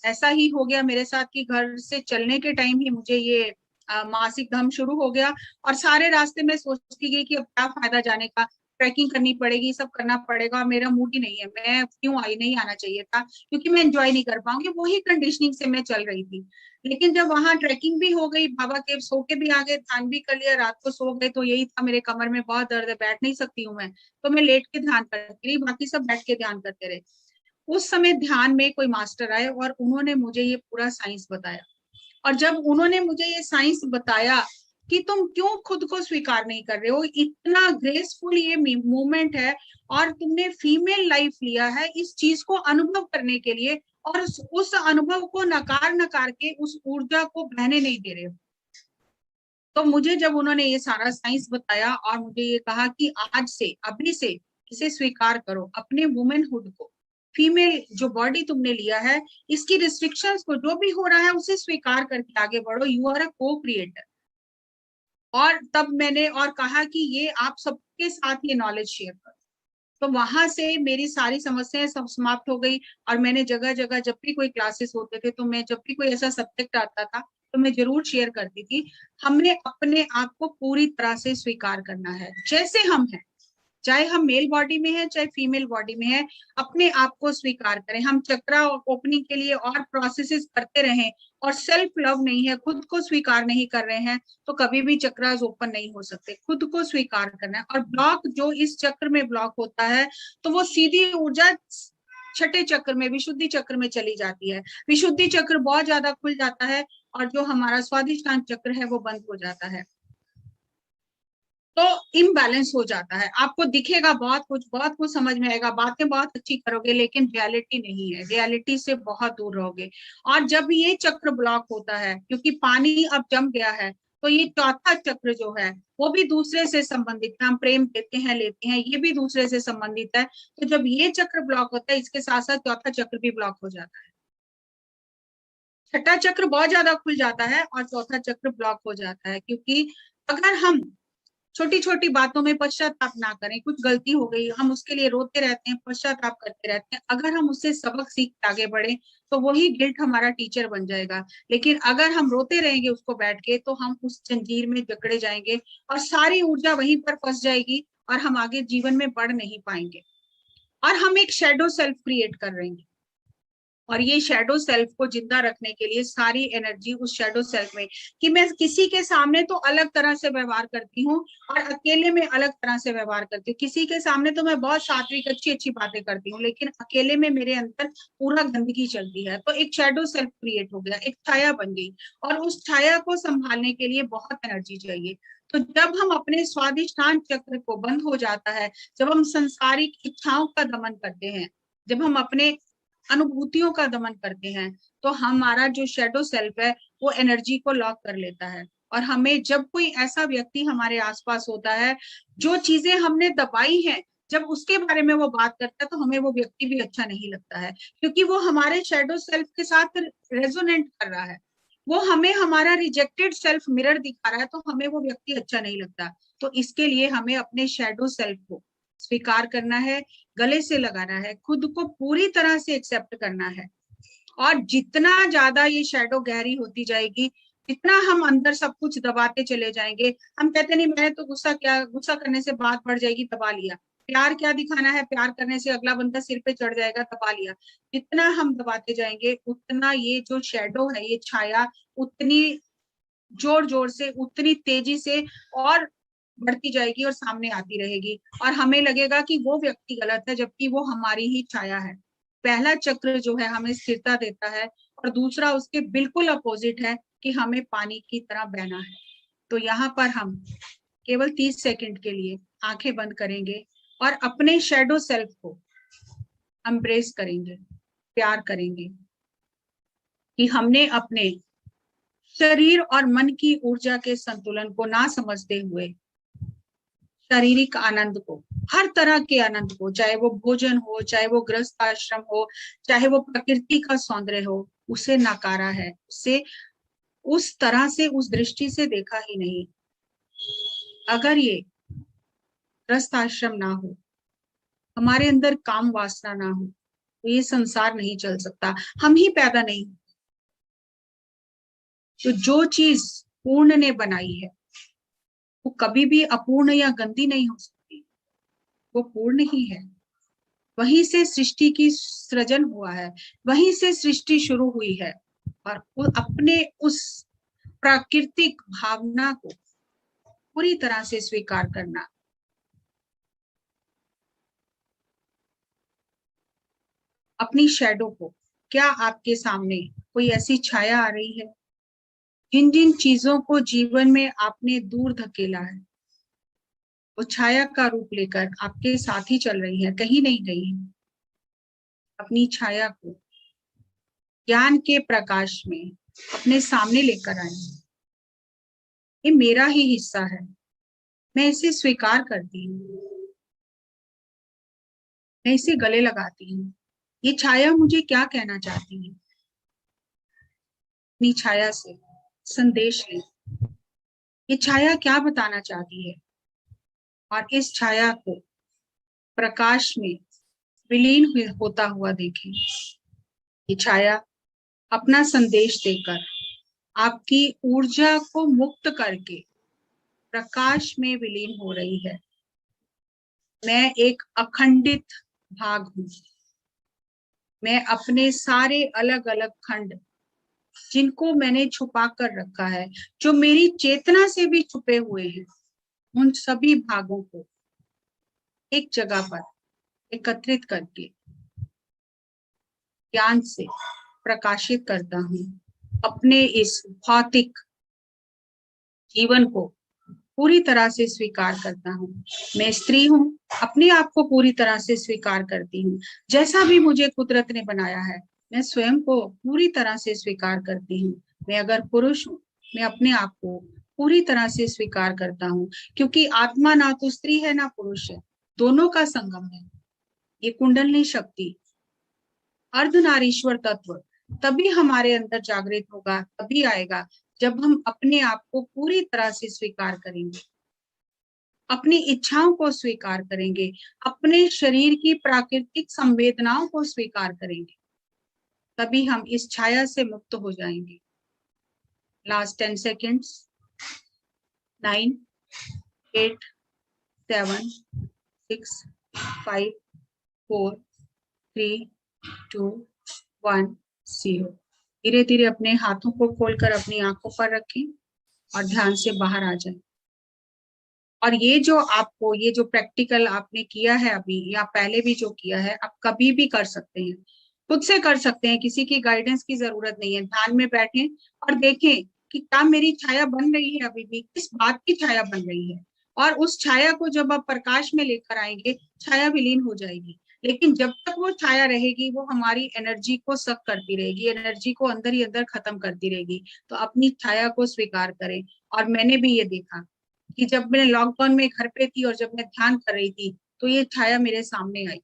[SPEAKER 1] ऐसा ही हो गया मेरे साथ कि घर से चलने के टाइम ही मुझे ये मासिक धर्म शुरू हो गया। और सारे रास्ते में सोचती गई कि अब क्या फायदा जाने का, ट्रैकिंग करनी पड़ेगी, सब करना पड़ेगा, और मेरा मूड ही नहीं है, मैं क्यों आई, नहीं आना चाहिए था क्योंकि मैं एंजॉय नहीं कर पाऊंगी, वही कंडीशनिंग से मैं चल रही थी। लेकिन जब वहां ट्रैकिंग भी हो गई, बाबा केव सो के भी आ गए, ध्यान भी कर लिया, रात को सो गए, तो यही था, मेरे कमर में बहुत दर्द है, बैठ नहीं सकती हूँ मैं, तो मैं लेट के ध्यान करती रही, बाकी सब बैठ के ध्यान करते रहे। उस समय ध्यान में कोई मास्टर आए और उन्होंने मुझे ये पूरा साइंस बताया। और जब उन्होंने मुझे ये साइंस बताया कि तुम क्यों खुद को स्वीकार नहीं कर रहे हो, इतना ग्रेसफुल ये मूवमेंट है, और तुमने फीमेल लाइफ लिया है इस चीज को अनुभव करने के लिए, और उस अनुभव को नकार नकार के उस ऊर्जा को बहने नहीं दे रहे हो। तो मुझे जब उन्होंने ये सारा साइंस बताया और मुझे ये कहा कि आज से, अभी से इसे स्वीकार करो, अपने वुमेनहुड को, फीमेल जो बॉडी तुमने लिया है, इसकी रिस्ट्रिक्शंस को, जो भी हो रहा है उसे स्वीकार करके आगे बढ़ो, यू आर अ को क्रिएटर। और तब मैंने और कहा कि ये आप सबके साथ ये नॉलेज शेयर करो। तो वहां से मेरी सारी समस्याएं सब समाप्त हो गई। और मैंने जगह जगह, जब भी कोई क्लासेस होते थे, तो मैं जब भी कोई ऐसा सब्जेक्ट आता था तो मैं जरूर शेयर करती थी, हमें अपने आप को पूरी तरह से स्वीकार करना है जैसे हम हैं, चाहे हम मेल बॉडी में है चाहे फीमेल बॉडी में है, अपने आप को स्वीकार करें। हम चक्रा ओपनिंग के लिए और प्रोसेसेस करते रहें और सेल्फ लव नहीं है, खुद को स्वीकार नहीं कर रहे हैं, तो कभी भी चक्रास ओपन नहीं हो सकते। खुद को स्वीकार करना है। और ब्लॉक जो इस चक्र में ब्लॉक होता है, तो वो सीधी ऊर्जा छठे चक्र में, विशुद्धि चक्र में चली जाती है। विशुद्धि चक्र बहुत ज्यादा खुल जाता है और जो हमारा स्वादिष्टान चक्र है वो बंद हो जाता है, तो इम्बैलेंस हो जाता है। आपको दिखेगा बहुत कुछ समझ में आएगा, बातें बहुत अच्छी करोगे, लेकिन रियलिटी नहीं है, रियलिटी से बहुत दूर रहोगे। और जब ये चक्र ब्लॉक होता है, क्योंकि पानी अब जम गया है, तो ये चौथा चक्र जो है वो भी दूसरे से संबंधित है। हम प्रेम देते हैं, लेते हैं, ये भी दूसरे से संबंधित है। तो जब ये चक्र ब्लॉक होता है, इसके साथ साथ चौथा चक्र भी ब्लॉक हो जाता है। छठा चक्र बहुत ज्यादा खुल जाता है और चौथा चक्र ब्लॉक हो जाता है, क्योंकि अगर हम छोटी छोटी बातों में पश्चाताप ना करें, कुछ गलती हो गई, हम उसके लिए रोते रहते हैं, पश्चाताप करते रहते हैं, अगर हम उससे सबक सीख के आगे बढ़े तो वही गिल्ट हमारा टीचर बन जाएगा। लेकिन अगर हम रोते रहेंगे उसको बैठ के, तो हम उस जंजीर में जकड़े जाएंगे और सारी ऊर्जा वहीं पर फंस जाएगी और हम आगे जीवन में बढ़ नहीं पाएंगे, और हम एक शेडो सेल्फ क्रिएट कर रहे हैं। और ये शैडो सेल्फ को जिंदा रखने के लिए सारी एनर्जी उस शैडो सेल्फ में, कि मैं किसी के सामने तो अलग तरह से व्यवहार करती हूँ और अकेले में अलग तरह से व्यवहार करती हूँ। किसी के सामने तो मैं बहुत सात्विक अच्छी अच्छी बातें करती हूँ, लेकिन अकेले में मेरे अंदर पूरा गंदगी चलती है। तो एक शैडो सेल्फ क्रिएट हो गया, एक छाया बन गई, और उस छाया को संभालने के लिए बहुत एनर्जी चाहिए। तो जब हम अपने स्वादिष्टान चक्र को बंद हो जाता है, जब हम संसारिक इच्छाओं का दमन करते हैं, जब हम अपने अनुभूतियों का दमन करते हैं, तो हमारा जो शैडो सेल्फ है वो एनर्जी को लॉक कर लेता है। और हमें जब कोई ऐसा व्यक्ति हमारे आसपास होता है जो चीजें हमने दबाई हैं, जब उसके बारे में वो बात करता है, तो हमें वो व्यक्ति भी अच्छा नहीं लगता है, क्योंकि वो हमारे शैडो सेल्फ के साथ रेजोनेंट कर रहा है। वो हमें हमारा रिजेक्टेड सेल्फ मिरर दिखा रहा है, तो हमें वो व्यक्ति अच्छा नहीं लगता। तो इसके लिए हमें अपने शैडो सेल्फ को स्वीकार करना है, गले से लगाना है, खुद को पूरी तरह से एक्सेप्ट करना है। और जितना ज्यादा ये शैडो गहरी होती जाएगी, जितना हम अंदर सब कुछ दबाते चले जाएंगे, हम कहते नहीं मैंने तो गुस्सा किया, गुस्सा करने से बात बढ़ जाएगी, दबा लिया। प्यार क्या दिखाना है, प्यार करने से अगला बंदा सिर पे चढ़ जाएगा, दबा लिया। जितना हम दबाते जाएंगे, उतना ये जो शैडो है, ये छाया, उतनी जोर जोर से, उतनी तेजी से और बढ़ती जाएगी और सामने आती रहेगी। और हमें लगेगा कि वो व्यक्ति गलत है, जबकि वो हमारी ही छाया है। पहला चक्र जो है हमें स्थिरता देता है, और दूसरा उसके बिल्कुल अपोजिट है कि हमें पानी की तरह बहना है। तो यहाँ पर हम केवल 30 सेकंड के लिए आंखें बंद करेंगे और अपने शैडो सेल्फ को एम्ब्रेस करेंगे, प्यार करेंगे कि हमने अपने शरीर और मन की ऊर्जा के संतुलन को ना समझते हुए शारीरिक आनंद को, हर तरह के आनंद को, चाहे वो भोजन हो, चाहे वो गृहस्थ आश्रम हो, चाहे वो प्रकृति का सौंदर्य हो, उसे नकारा है, उसे उस तरह से, उस दृष्टि से देखा ही नहीं। अगर ये गृहस्थ आश्रम ना हो, हमारे अंदर काम वासना ना हो, तो ये संसार नहीं चल सकता, हम ही पैदा नहीं। तो जो चीज पूर्ण ने बनाई है वो कभी भी अपूर्ण या गंदी नहीं हो सकती, वो पूर्ण ही है। वहीं से सृष्टि की सृजन हुआ है, वहीं से सृष्टि शुरू हुई है। और अपने उस प्राकृतिक भावना को पूरी तरह से स्वीकार करना। अपनी शैडो को, क्या आपके सामने कोई ऐसी छाया आ रही है? जिन जिन चीजों को जीवन में आपने दूर धकेला है, वो छाया का रूप लेकर आपके साथ ही चल रही है, कहीं नहीं गई है। अपनी छाया को ज्ञान के प्रकाश में अपने सामने लेकर आए। ये मेरा ही हिस्सा है, मैं इसे स्वीकार करती हूँ, मैं इसे गले लगाती हूँ। ये छाया मुझे क्या कहना चाहती है? अपनी छाया से संदेश ले। ये छाया क्या बताना चाहती है? और इस छाया को प्रकाश में विलीन होता हुआ देखें। ये छाया अपना संदेश देकर आपकी ऊर्जा को मुक्त करके प्रकाश में विलीन हो रही है। मैं एक अखंडित भाग हूं। मैं अपने सारे अलग अलग खंड, जिनको मैंने छुपा कर रखा है, जो मेरी चेतना से भी छुपे हुए हैं, उन सभी भागों को एक जगह पर एकत्रित करके ज्ञान से प्रकाशित करता हूँ। अपने इस भौतिक जीवन को पूरी तरह से स्वीकार करता हूँ। मैं स्त्री हूँ, अपने आप को पूरी तरह से स्वीकार करती हूँ। जैसा भी मुझे कुदरत ने बनाया है, मैं स्वयं को पूरी तरह से स्वीकार करती हूँ। मैं अगर पुरुष हूँ, मैं अपने आप को पूरी तरह से स्वीकार करता हूँ, क्योंकि आत्मा ना तो स्त्री है ना पुरुष है, दोनों का संगम है। ये कुंडलिनी शक्ति, अर्धनारीश्वर तत्व तभी हमारे अंदर जागृत होगा, तभी आएगा जब हम अपने आप को पूरी तरह से स्वीकार करेंगे, अपनी इच्छाओं को स्वीकार करेंगे, अपने शरीर की प्राकृतिक संवेदनाओं को स्वीकार करेंगे, तभी हम इस छाया से मुक्त हो जाएंगे। Last 10 seconds. 9, 8, 7, 6, 5, 4, 3, 2, 1 0। धीरे धीरे अपने हाथों को खोलकर अपनी आंखों पर रखें और ध्यान से बाहर आ जाए। और ये जो आपको, ये जो प्रैक्टिकल आपने किया है अभी या पहले भी जो किया है, आप कभी भी कर सकते हैं, खुद से कर सकते हैं, किसी की गाइडेंस की जरूरत नहीं है। ध्यान में बैठें और देखें कि क्या मेरी छाया बन रही है, अभी भी किस बात की छाया बन रही है। और उस छाया को जब आप प्रकाश में लेकर आएंगे, छाया विलीन हो जाएगी। लेकिन जब तक वो छाया रहेगी, वो हमारी एनर्जी को सक करती रहेगी, एनर्जी को अंदर ही अंदर खत्म करती रहेगी। तो अपनी छाया को स्वीकार करें। और मैंने भी ये देखा कि जब मैं लॉकडाउन में घर पे थी और जब मैं ध्यान कर रही थी, तो ये छाया मेरे सामने आई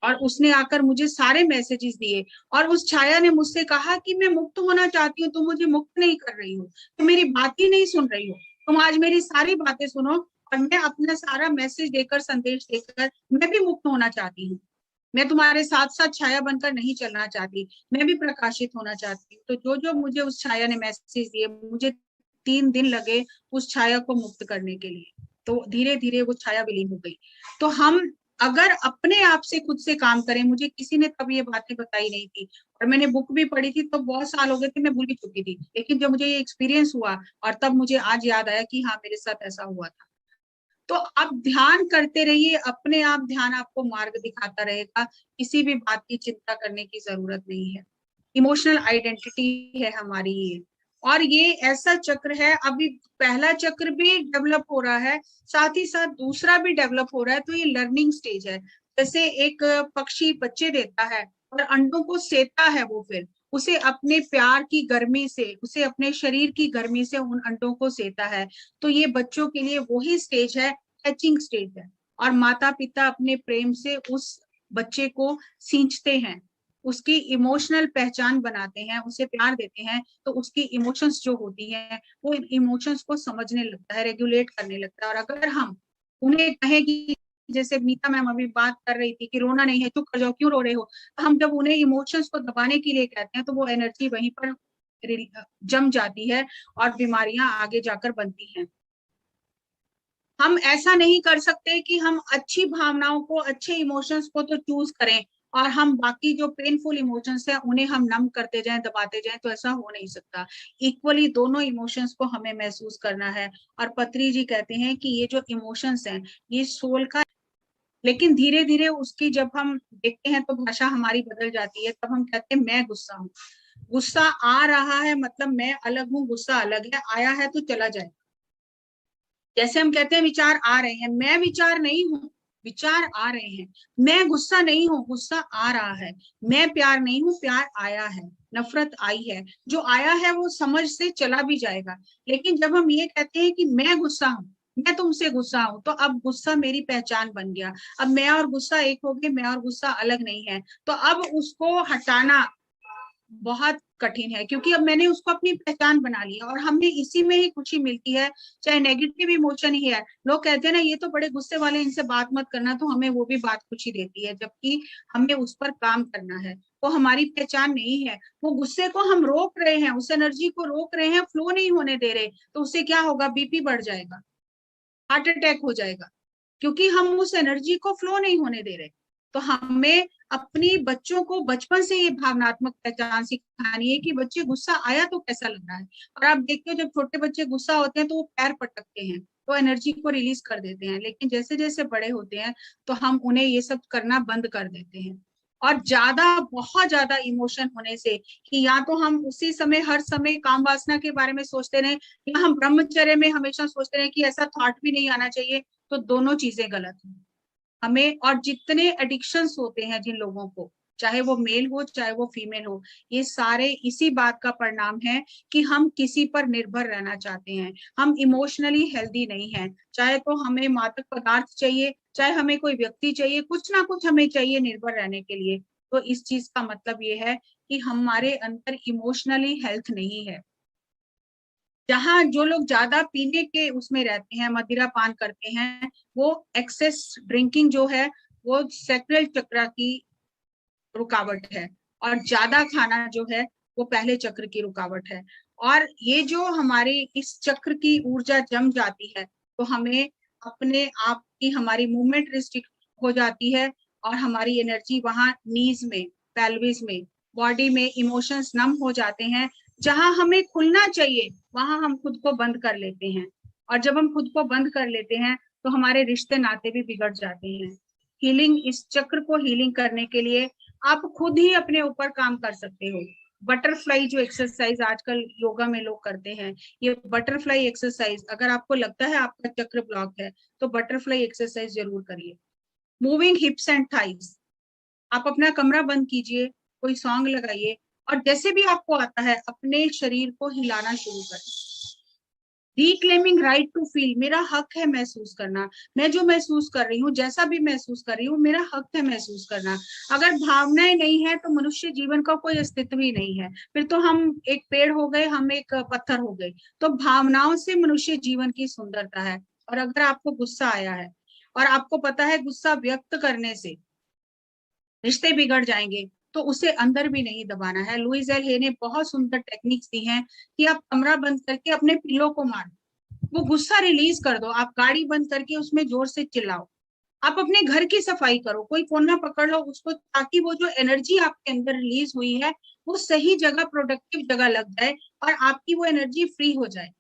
[SPEAKER 1] और उसने आकर मुझे सारे मैसेजेस दिए। और उस छाया ने मुझसे कहा कि मैं मुक्त होना चाहती हूँ, तुम मुझे मुक्त नहीं कर रही हो, तुम मेरी बात ही नहीं सुन रही हो, तुम आज मेरी सारी बातें सुनो। और मैं अपना सारा मैसेज देकर, संदेश देकर, मैं भी मुक्त होना चाहती हूँ। मैं तुम्हारे साथ साथ छाया बनकर नहीं चलना चाहती, मैं भी प्रकाशित होना चाहती हूँ। तो जो जो मुझे उस छाया ने मैसेज दिए, मुझे 3 दिन लगे उस छाया को मुक्त करने के लिए। तो धीरे धीरे वो छाया विलीन हो गई। तो हम अगर अपने आप से खुद से काम करें, मुझे किसी ने तब ये बातें बताई नहीं थी और मैंने बुक भी पढ़ी थी, तो बहुत साल हो गए थे, मैं भूल भी चुकी थी। लेकिन जब मुझे ये एक्सपीरियंस हुआ और तब मुझे आज याद आया कि हाँ, मेरे साथ ऐसा हुआ था। तो आप ध्यान करते रहिए, अपने आप ध्यान आपको मार्ग दिखाता रहेगा, किसी भी बात की चिंता करने की जरूरत नहीं है। इमोशनल आइडेंटिटी है हमारी ये। और ये ऐसा चक्र है, अभी पहला चक्र भी डेवलप हो रहा है, साथ ही साथ दूसरा भी डेवलप हो रहा है। तो ये लर्निंग स्टेज है। जैसे एक पक्षी बच्चे देता है और अंडों को सेता है, वो फिर उसे अपने प्यार की गर्मी से, उसे अपने शरीर की गर्मी से उन अंडों को सेता है। तो ये बच्चों के लिए वही स्टेज है, हैचिंग स्टेज है। और माता पिता अपने प्रेम से उस बच्चे को सींचते हैं, उसकी इमोशनल पहचान बनाते हैं, उसे प्यार देते हैं। तो उसकी इमोशंस जो होती हैं, वो इमोशंस को समझने लगता है, रेगुलेट करने लगता है। और अगर हम उन्हें कहें कि जैसे मीता मैम अभी बात कर रही थी कि रोना नहीं है, चुप कर जाओ, क्यों रो रहे हो, तो हम जब उन्हें इमोशंस को दबाने के लिए कहते हैं, तो वो एनर्जी वहीं पर जम जाती है और बीमारियां आगे जाकर बनती हैं। हम ऐसा नहीं कर सकते कि हम अच्छी भावनाओं को, अच्छे इमोशंस को तो चूज करें और हम बाकी जो पेनफुल इमोशंस हैं उन्हें हम नम करते जाएं, दबाते जाएं। तो ऐसा हो नहीं सकता। इक्वली दोनों इमोशंस को हमें महसूस करना है। और पत्री जी कहते हैं कि ये जो इमोशंस हैं, ये सोल का, लेकिन धीरे धीरे उसकी जब हम देखते हैं तो भाषा हमारी बदल जाती है। तब हम कहते हैं मैं गुस्सा हूँ। गुस्सा आ रहा है मतलब मैं अलग हूँ, गुस्सा अलग है, आया है तो चला जाए। जैसे हम कहते हैं विचार आ रहे हैं, मैं विचार नहीं हूं, विचार आ रहे हैं। मैं गुस्सा नहीं हूं, गुस्सा आ रहा है। मैं प्यार नहीं हूं, प्यार आया है। नफरत आई है, जो आया है वो समझ से चला भी जाएगा। लेकिन जब हम ये कहते हैं कि मैं गुस्सा हूं, मैं तुमसे गुस्सा हूं, तो अब गुस्सा मेरी पहचान बन गया। अब मैं और गुस्सा एक हो गए, मैं और गुस्सा अलग नहीं है। तो अब उसको हटाना बहुत कठिन है, क्योंकि अब मैंने उसको अपनी पहचान बना लिया और हमें इसी में ही खुशी मिलती है। चाहे नेगेटिव इमोशन ही है, लोग कहते हैं ना ये तो बड़े गुस्से वाले, इनसे बात मत करना, तो हमें वो भी बात खुशी देती है, जबकि हमें उस पर काम करना है। वो हमारी पहचान नहीं है। वो गुस्से को हम रोक रहे हैं, उस एनर्जी को रोक रहे हैं, फ्लो नहीं होने दे रहे। तो उससे क्या होगा, बीपी बढ़ जाएगा, हार्ट अटैक हो जाएगा, क्योंकि हम उस एनर्जी को फ्लो नहीं होने दे रहे। तो हमें अपनी बच्चों को बचपन से ये भावनात्मक पहचान सिखानी है कि बच्चे गुस्सा आया तो कैसा लग रहा है। और आप देखते हो जब छोटे बच्चे गुस्सा होते हैं तो वो पैर पटकते हैं, तो एनर्जी को रिलीज कर देते हैं। लेकिन जैसे जैसे बड़े होते हैं तो हम उन्हें ये सब करना बंद कर देते हैं। और ज्यादा, बहुत ज्यादा इमोशन होने से, कि या तो हम उसी समय हर समय काम वासना के बारे में सोचते रहे, या हम ब्रह्मचर्य में हमेशा सोचते रहे कि ऐसा थॉट भी नहीं आना चाहिए, तो दोनों चीजें गलत हैं। हमें, और जितने एडिक्शंस होते हैं जिन लोगों को, चाहे वो मेल हो चाहे वो फीमेल हो, ये सारे इसी बात का परिणाम है कि हम किसी पर निर्भर रहना चाहते हैं। हम इमोशनली हेल्दी नहीं हैं। चाहे तो हमें मादक पदार्थ चाहिए, चाहे हमें कोई व्यक्ति चाहिए, कुछ ना कुछ हमें चाहिए निर्भर रहने के लिए। तो इस चीज का मतलब ये है कि हमारे अंदर इमोशनली हेल्थ नहीं है। जहाँ जो लोग ज्यादा पीने के उसमें रहते हैं, मदिरा पान करते हैं, वो एक्सेस ड्रिंकिंग जो है, वो सैक्रल चक्र की रुकावट है। और ज्यादा खाना जो है, वो पहले चक्र की रुकावट है। और ये जो हमारे इस चक्र की ऊर्जा जम जाती है, तो हमें अपने आप की, हमारी मूवमेंट रिस्ट्रिक्ट हो जाती है और हमारी एनर्जी वहां नीज में, पेल्विस में, बॉडी में इमोशंस नम हो जाते हैं, जहां हमें खुलना चाहिए वहां हम खुद को बंद कर लेते हैं, और जब हम खुद को बंद कर लेते हैं तो हमारे रिश्ते नाते भी बिगड़ जाते हैं। हीलिंग, इस चक्र को हीलिंग करने के लिए आप खुद ही अपने ऊपर काम कर सकते हो। बटरफ्लाई जो एक्सरसाइज आजकल योगा में लोग करते हैं, ये बटरफ्लाई एक्सरसाइज, अगर आपको लगता है आपका चक्र ब्लॉक है तो बटरफ्लाई एक्सरसाइज जरूर करिए। मूविंग हिप्स एंड थाइज, आप अपना कमरा बंद कीजिए, कोई सॉन्ग लगाइए, और जैसे भी आपको आता है अपने शरीर को हिलाना शुरू करें। रिक्लेमिंग राइट टू फील, मेरा हक है महसूस करना, मैं जो महसूस कर रही हूँ, जैसा भी महसूस कर रही हूँ, मेरा हक है महसूस करना। अगर भावनाएं नहीं है तो मनुष्य जीवन का कोई अस्तित्व ही नहीं है, फिर तो हम एक पेड़ हो गए, हम एक पत्थर हो गए। तो भावनाओं से मनुष्य जीवन की सुंदरता है। और अगर आपको गुस्सा आया है और आपको पता है गुस्सा व्यक्त करने से रिश्ते बिगड़ जाएंगे, तो उसे अंदर भी नहीं दबाना है। लुइस एल हे ने बहुत सुंदर टेक्निक्स दी हैं कि आप कमरा बंद करके अपने पिल्लों को मारो, वो गुस्सा रिलीज कर दो। आप गाड़ी बंद करके उसमें जोर से चिल्लाओ, आप अपने घर की सफाई करो, कोई कोना पकड़ लो उसको, ताकि वो जो एनर्जी आपके अंदर रिलीज हुई है वो सही जगह, प्रोडक्टिव जगह लग जाए और आपकी वो एनर्जी फ्री हो जाए।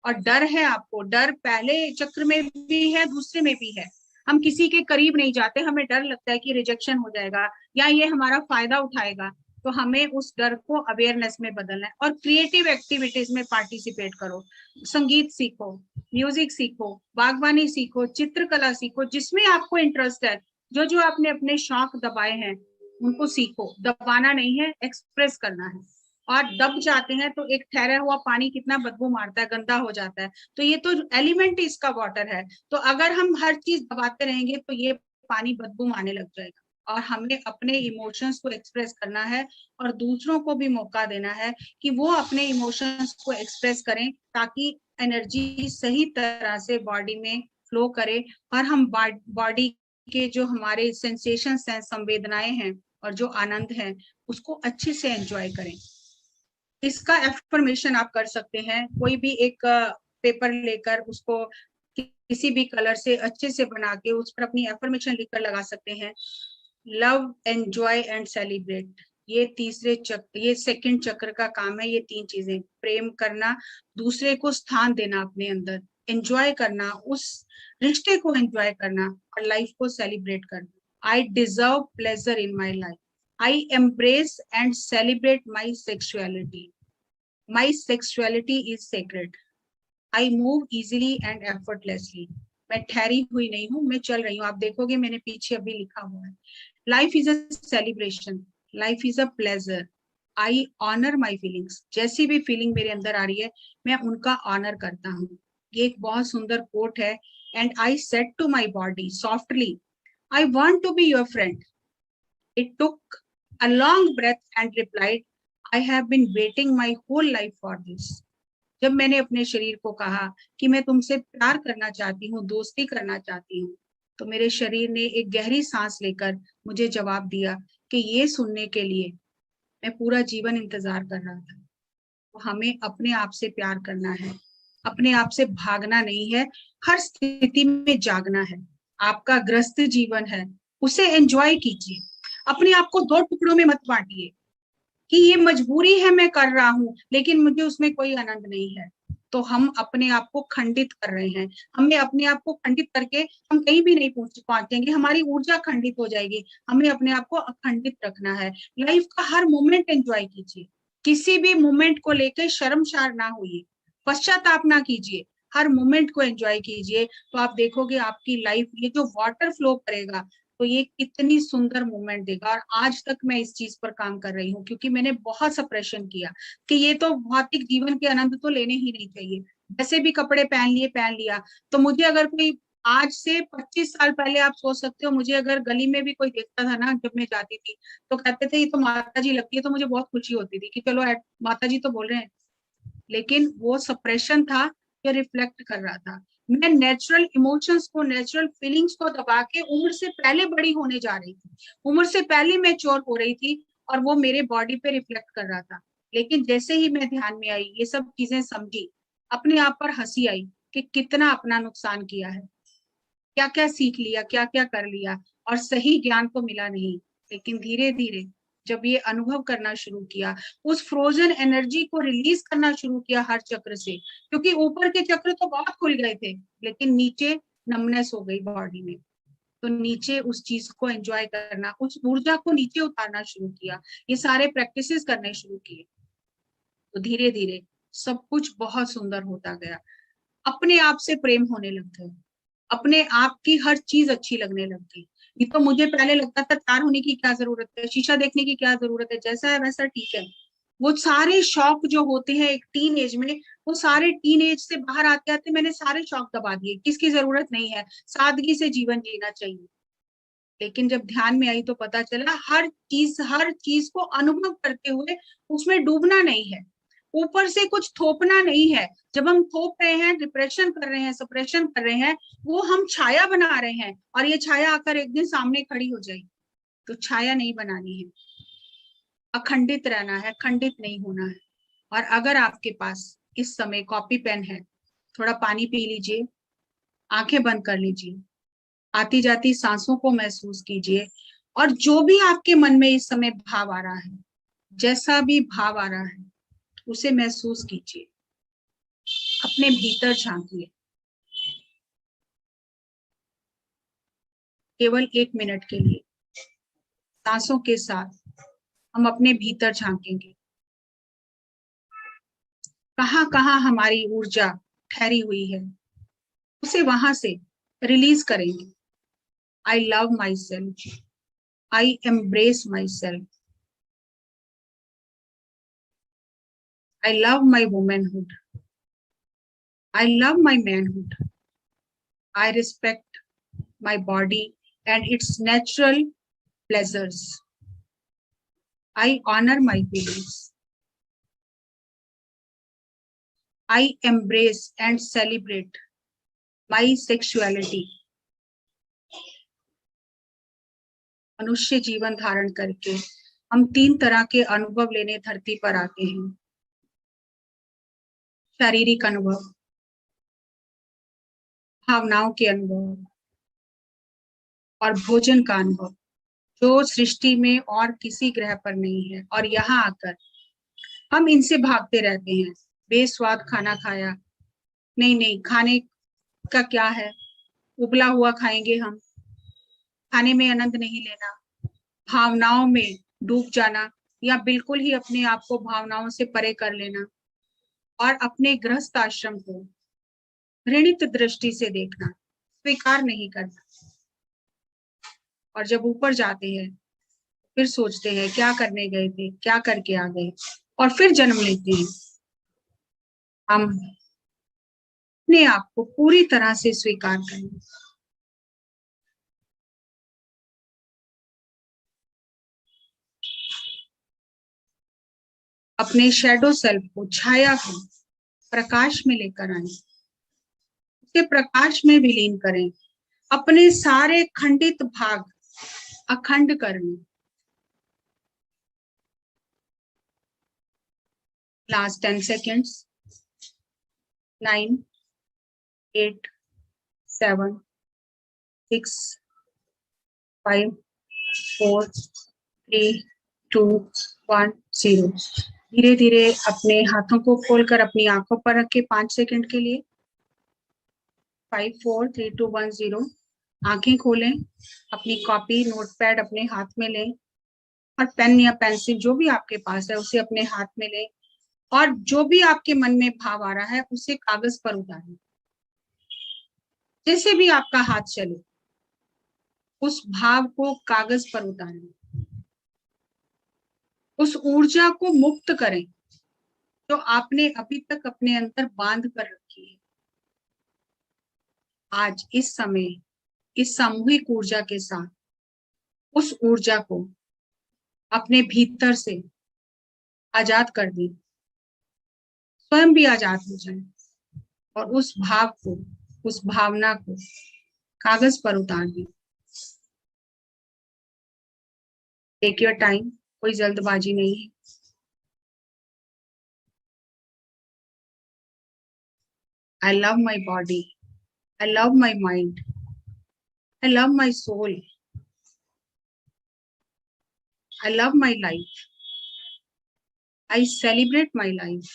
[SPEAKER 1] और डर है आपको, डर पहले चक्र में भी है, दूसरे में भी है। हम किसी के करीब नहीं जाते, हमें डर लगता है कि रिजेक्शन हो जाएगा या ये हमारा फायदा उठाएगा। तो हमें उस डर को अवेयरनेस में बदलना है और क्रिएटिव एक्टिविटीज में पार्टिसिपेट करो। संगीत सीखो, म्यूजिक सीखो, बागवानी सीखो, चित्रकला सीखो, जिसमें आपको इंटरेस्ट है। जो जो आपने अपने शौक दबाए हैं उनको सीखो, दबाना नहीं है, एक्सप्रेस करना है। और दब जाते हैं तो एक ठहरा हुआ पानी कितना बदबू मारता है, गंदा हो जाता है, तो ये तो एलिमेंट इसका वाटर है। तो अगर हम हर चीज दबाते रहेंगे तो ये पानी बदबू मारने लग जाएगा। और हमें अपने इमोशंस को एक्सप्रेस करना है और दूसरों को भी मौका देना है कि वो अपने इमोशंस को एक्सप्रेस करें, ताकि एनर्जी सही तरह से बॉडी में फ्लो करे और हम बॉडी के जो हमारे सेंसेशंस हैं, संवेदनाएं हैं और जो आनंद है उसको अच्छे से एंजॉय करें। इसका एफर्मेशन आप कर सकते हैं, कोई भी एक पेपर लेकर उसको किसी भी कलर से अच्छे से बना के उस पर अपनी एफर्मेशन लिखकर लगा सकते हैं। लव, एंजॉय एंड सेलिब्रेट, ये तीसरे चक्र, ये सेकंड चक्र का काम है। ये तीन चीजें, प्रेम करना, दूसरे को स्थान देना अपने अंदर, एंजॉय करना, उस रिश्ते को एंजॉय करना और लाइफ को सेलिब्रेट करना। I deserve pleasure in my life, I embrace and celebrate my sexuality, my sexuality is sacred, I move easily and effortlessly, मैं ठहरी हुई नहीं हूँ, मैं चल रही हूँ। आप देखोगे मैंने पीछे अभी लिखा हुआ है, life is a celebration, life is a pleasure, I honour my feelings, जैसी भी फीलिंग मेरे अंदर आ रही है मैं उनका ऑनर करता हूँ। ये एक बहुत सुंदर कोट है। And I said to my body softly, I want to be your friend, it took a long breath and replied, I have been waiting my whole life for this. जब मैंने अपने शरीर को कहा कि मैं तुमसे प्यार करना चाहती हूँ, दोस्ती करना चाहती हूँ, तो मेरे शरीर ने एक गहरी सांस लेकर मुझे जवाब दिया कि ये सुनने के लिए मैं पूरा जीवन इंतजार कर रहा था। तो हमें अपने आप से प्यार करना है, अपने आप से भागना नहीं है, हर स्थिति में जागना है। आपका ग्रस्त जीवन है, उसे एंजॉय कीजिए, अपने आप को दो टुकड़ों में मत बांटिए कि ये मजबूरी है मैं कर रहा हूँ लेकिन मुझे उसमें कोई आनंद नहीं है। तो हम अपने आप को खंडित कर रहे हैं, हमें अपने आप को खंडित करके हम कहीं भी नहीं पहुंचेंगे, हमारी ऊर्जा खंडित हो जाएगी। हमें अपने आप को अखंडित रखना है। लाइफ का हर मोमेंट एंजॉय कीजिए, किसी भी मोमेंट को लेकर शर्मसार ना होइए, पश्चाताप ना कीजिए, हर मोमेंट को एंजॉय कीजिए। तो आप देखोगे आपकी लाइफ ये जो वाटर फ्लो करेगा तो ये कितनी सुंदर मोमेंट देगा। और आज तक मैं इस चीज पर काम कर रही हूँ क्योंकि मैंने बहुत सप्रेशन किया कि ये तो भौतिक जीवन के आनंद तो लेने ही नहीं चाहिए, जैसे भी कपड़े पहन लिए पहन लिया। तो मुझे अगर कोई आज से 25 साल पहले आप सोच सकते हो, मुझे अगर गली में भी कोई देखता था ना जब मैं जाती थी तो कहते थे ये तो माता जी लगती है, तो मुझे बहुत खुशी होती थी कि चलो माता जी तो बोल रहे हैं। लेकिन वो सप्रेशन था जो रिफ्लेक्ट कर रहा था। मैं नेचुरल इमोशंस को, नेचुरल फीलिंग्स को दबा के उम्र से पहले बड़ी होने जा रही थी, उम्र से पहले मैच्योर हो रही थी और वो मेरे बॉडी पे रिफ्लेक्ट कर रहा था। लेकिन जैसे ही मैं ध्यान में आई, ये सब चीजें समझी, अपने आप पर हंसी आई कि कितना अपना नुकसान किया है, क्या क्या सीख लिया, क्या क्या कर लिया, और सही ज्ञान तो मिला नहीं। लेकिन धीरे धीरे जब ये अनुभव करना शुरू किया, उस फ्रोजन एनर्जी को रिलीज करना शुरू किया हर चक्र से, क्योंकि ऊपर के चक्र तो बहुत खुल गए थे लेकिन नीचे नमनेस हो गई बॉडी में। तो नीचे उस चीज को एंजॉय करना, उस ऊर्जा को नीचे उतारना शुरू किया, ये सारे प्रैक्टिसेस करने शुरू किए। तो धीरे धीरे सब कुछ बहुत सुंदर होता गया, अपने आप से प्रेम होने लग गए, अपने आप की हर चीज अच्छी लगने लग गई। ये तो मुझे पहले लगता था तैयार होने की क्या जरूरत है, शीशा देखने की क्या जरूरत है, जैसा है वैसा ठीक है। वो सारे शौक जो होते हैं एक टीन एज में, वो सारे टीन एज से बाहर आते आते मैंने सारे शौक दबा दिए, किसकी जरूरत नहीं है, सादगी से जीवन जीना चाहिए। लेकिन जब ध्यान में आई तो पता चला हर चीज को अनुभव करते हुए उसमें डूबना नहीं है, ऊपर से कुछ थोपना नहीं है। जब हम थोप रहे हैं, डिप्रेशन कर रहे हैं, सप्रेशन कर रहे हैं, वो हम छाया बना रहे हैं और ये छाया आकर एक दिन सामने खड़ी हो जाएगी। तो छाया नहीं बनानी है, अखंडित रहना है, खंडित नहीं होना है। और अगर आपके पास इस समय कॉपी पेन है, थोड़ा पानी पी लीजिए, आंखें बंद कर लीजिए, आती जाती सांसों को महसूस कीजिए, और जो भी आपके मन में इस समय भाव आ रहा है, जैसा भी भाव आ रहा है, उसे महसूस कीजिए, अपने भीतर झांकिए। केवल 1 मिनट के लिए सांसों के साथ हम अपने भीतर झांकेंगे, कहाँ कहाँ हमारी ऊर्जा ठहरी हुई है उसे वहां से रिलीज करेंगे। I love my self, I embrace my self, I love my womanhood, I love my manhood, I respect my body and its natural pleasures. I honor my feelings. I embrace and celebrate my sexuality. मनुष्य जीवन धारण करके हम 3 तरह के अनुभव लेने धरती पर आते हैं। शारीरिक अनुभव, भावनाओं के अनुभव और भोजन का अनुभव, जो सृष्टि में और किसी ग्रह पर नहीं है। और यहाँ आकर हम इनसे भागते रहते हैं। बेस्वाद खाना खाया, नहीं नहीं, खाने का क्या है, उबला हुआ खाएंगे हम, खाने में आनंद नहीं लेना, भावनाओं में डूब जाना, या बिल्कुल ही अपने आप को भावनाओं से परे कर लेना, और अपने गृहस्थ आश्रम को घृणित दृष्टि से देखना, स्वीकार नहीं करना। और जब ऊपर जाते हैं फिर सोचते हैं क्या करने गए थे, क्या करके आ गए, और फिर जन्म लेते हैं। हम अपने आप को पूरी तरह से स्वीकार करें। अपने शैडो सेल्फ को, छाया को प्रकाश में लेकर आए, उसे प्रकाश में विलीन करें, अपने सारे खंडित भाग अखंड करें। Last 10 seconds. 9, 8, 7, 6, 5, 4, 3, 2, 1, 0। धीरे धीरे अपने हाथों को खोलकर अपनी आंखों पर रखें 5 सेकंड के लिए। 5, 4, 3, 2, 1, 0। आंखें खोलें, अपनी कॉपी नोटपैड अपने हाथ में लें, और पेन या पेंसिल जो भी आपके पास है उसे अपने हाथ में लें, और जो भी आपके मन में भाव आ रहा है उसे कागज पर उतारें। जैसे भी आपका हाथ चले उस भाव को कागज पर उतारें, उस ऊर्जा को मुक्त करें जो आपने अभी तक अपने अंदर बांध कर रखी है। आज इस समय इस सामूहिक ऊर्जा के साथ उस ऊर्जा को अपने भीतर से आजाद कर दें, स्वयं भी आजाद हो जाए, और उस भाव को, उस भावना को कागज पर उतार दें। टेक योर टाइम, कोई जल्दबाजी नहीं है। I love my body. I love my mind. I love my soul. I love my life. I celebrate my life.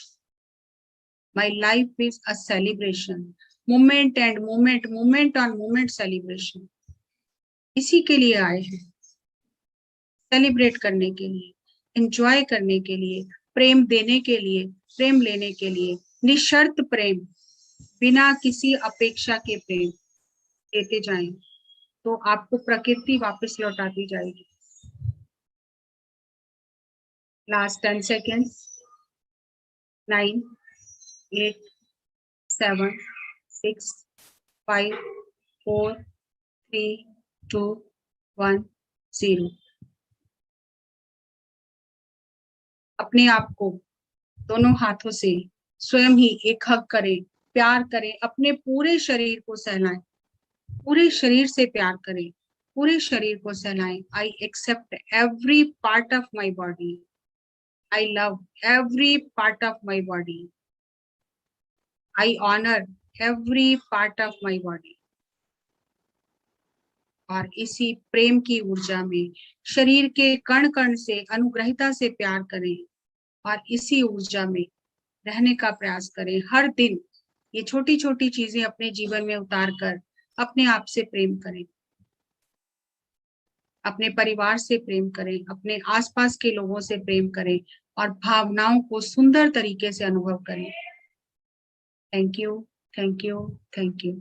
[SPEAKER 1] My life is a celebration. Moment and moment, moment on moment celebration. इसी के लिए आए हैं, celebrate करने के लिए, enjoy करने के लिए, प्रेम देने के लिए, प्रेम लेने के लिए, निशर्त प्रेम, बिना किसी अपेक्षा के प्रेम देते जाएं तो आपको प्रकृति वापस लौटाती जाएगी। Last 10 seconds. 9, 8, 7, 6, 5, 4, 3, 2, 1, 0। अपने आप को दोनों हाथों से स्वयं ही एक हग करें, प्यार करें, अपने पूरे शरीर को सहलाएं, पूरे शरीर से प्यार करें, पूरे शरीर को सहलाएं। I accept every part of my body. I love every part of my body. I honor every part of my body. और इसी प्रेम की ऊर्जा में शरीर के कण कण से अनुग्रहिता से प्यार करें और इसी ऊर्जा में रहने का प्रयास करें। हर दिन ये छोटी छोटी चीजें अपने जीवन में उतार कर अपने आप से प्रेम करें, अपने परिवार से प्रेम करें, अपने आसपास के लोगों से प्रेम करें और भावनाओं को सुंदर तरीके से अनुभव करें। Thank you, thank you, thank you.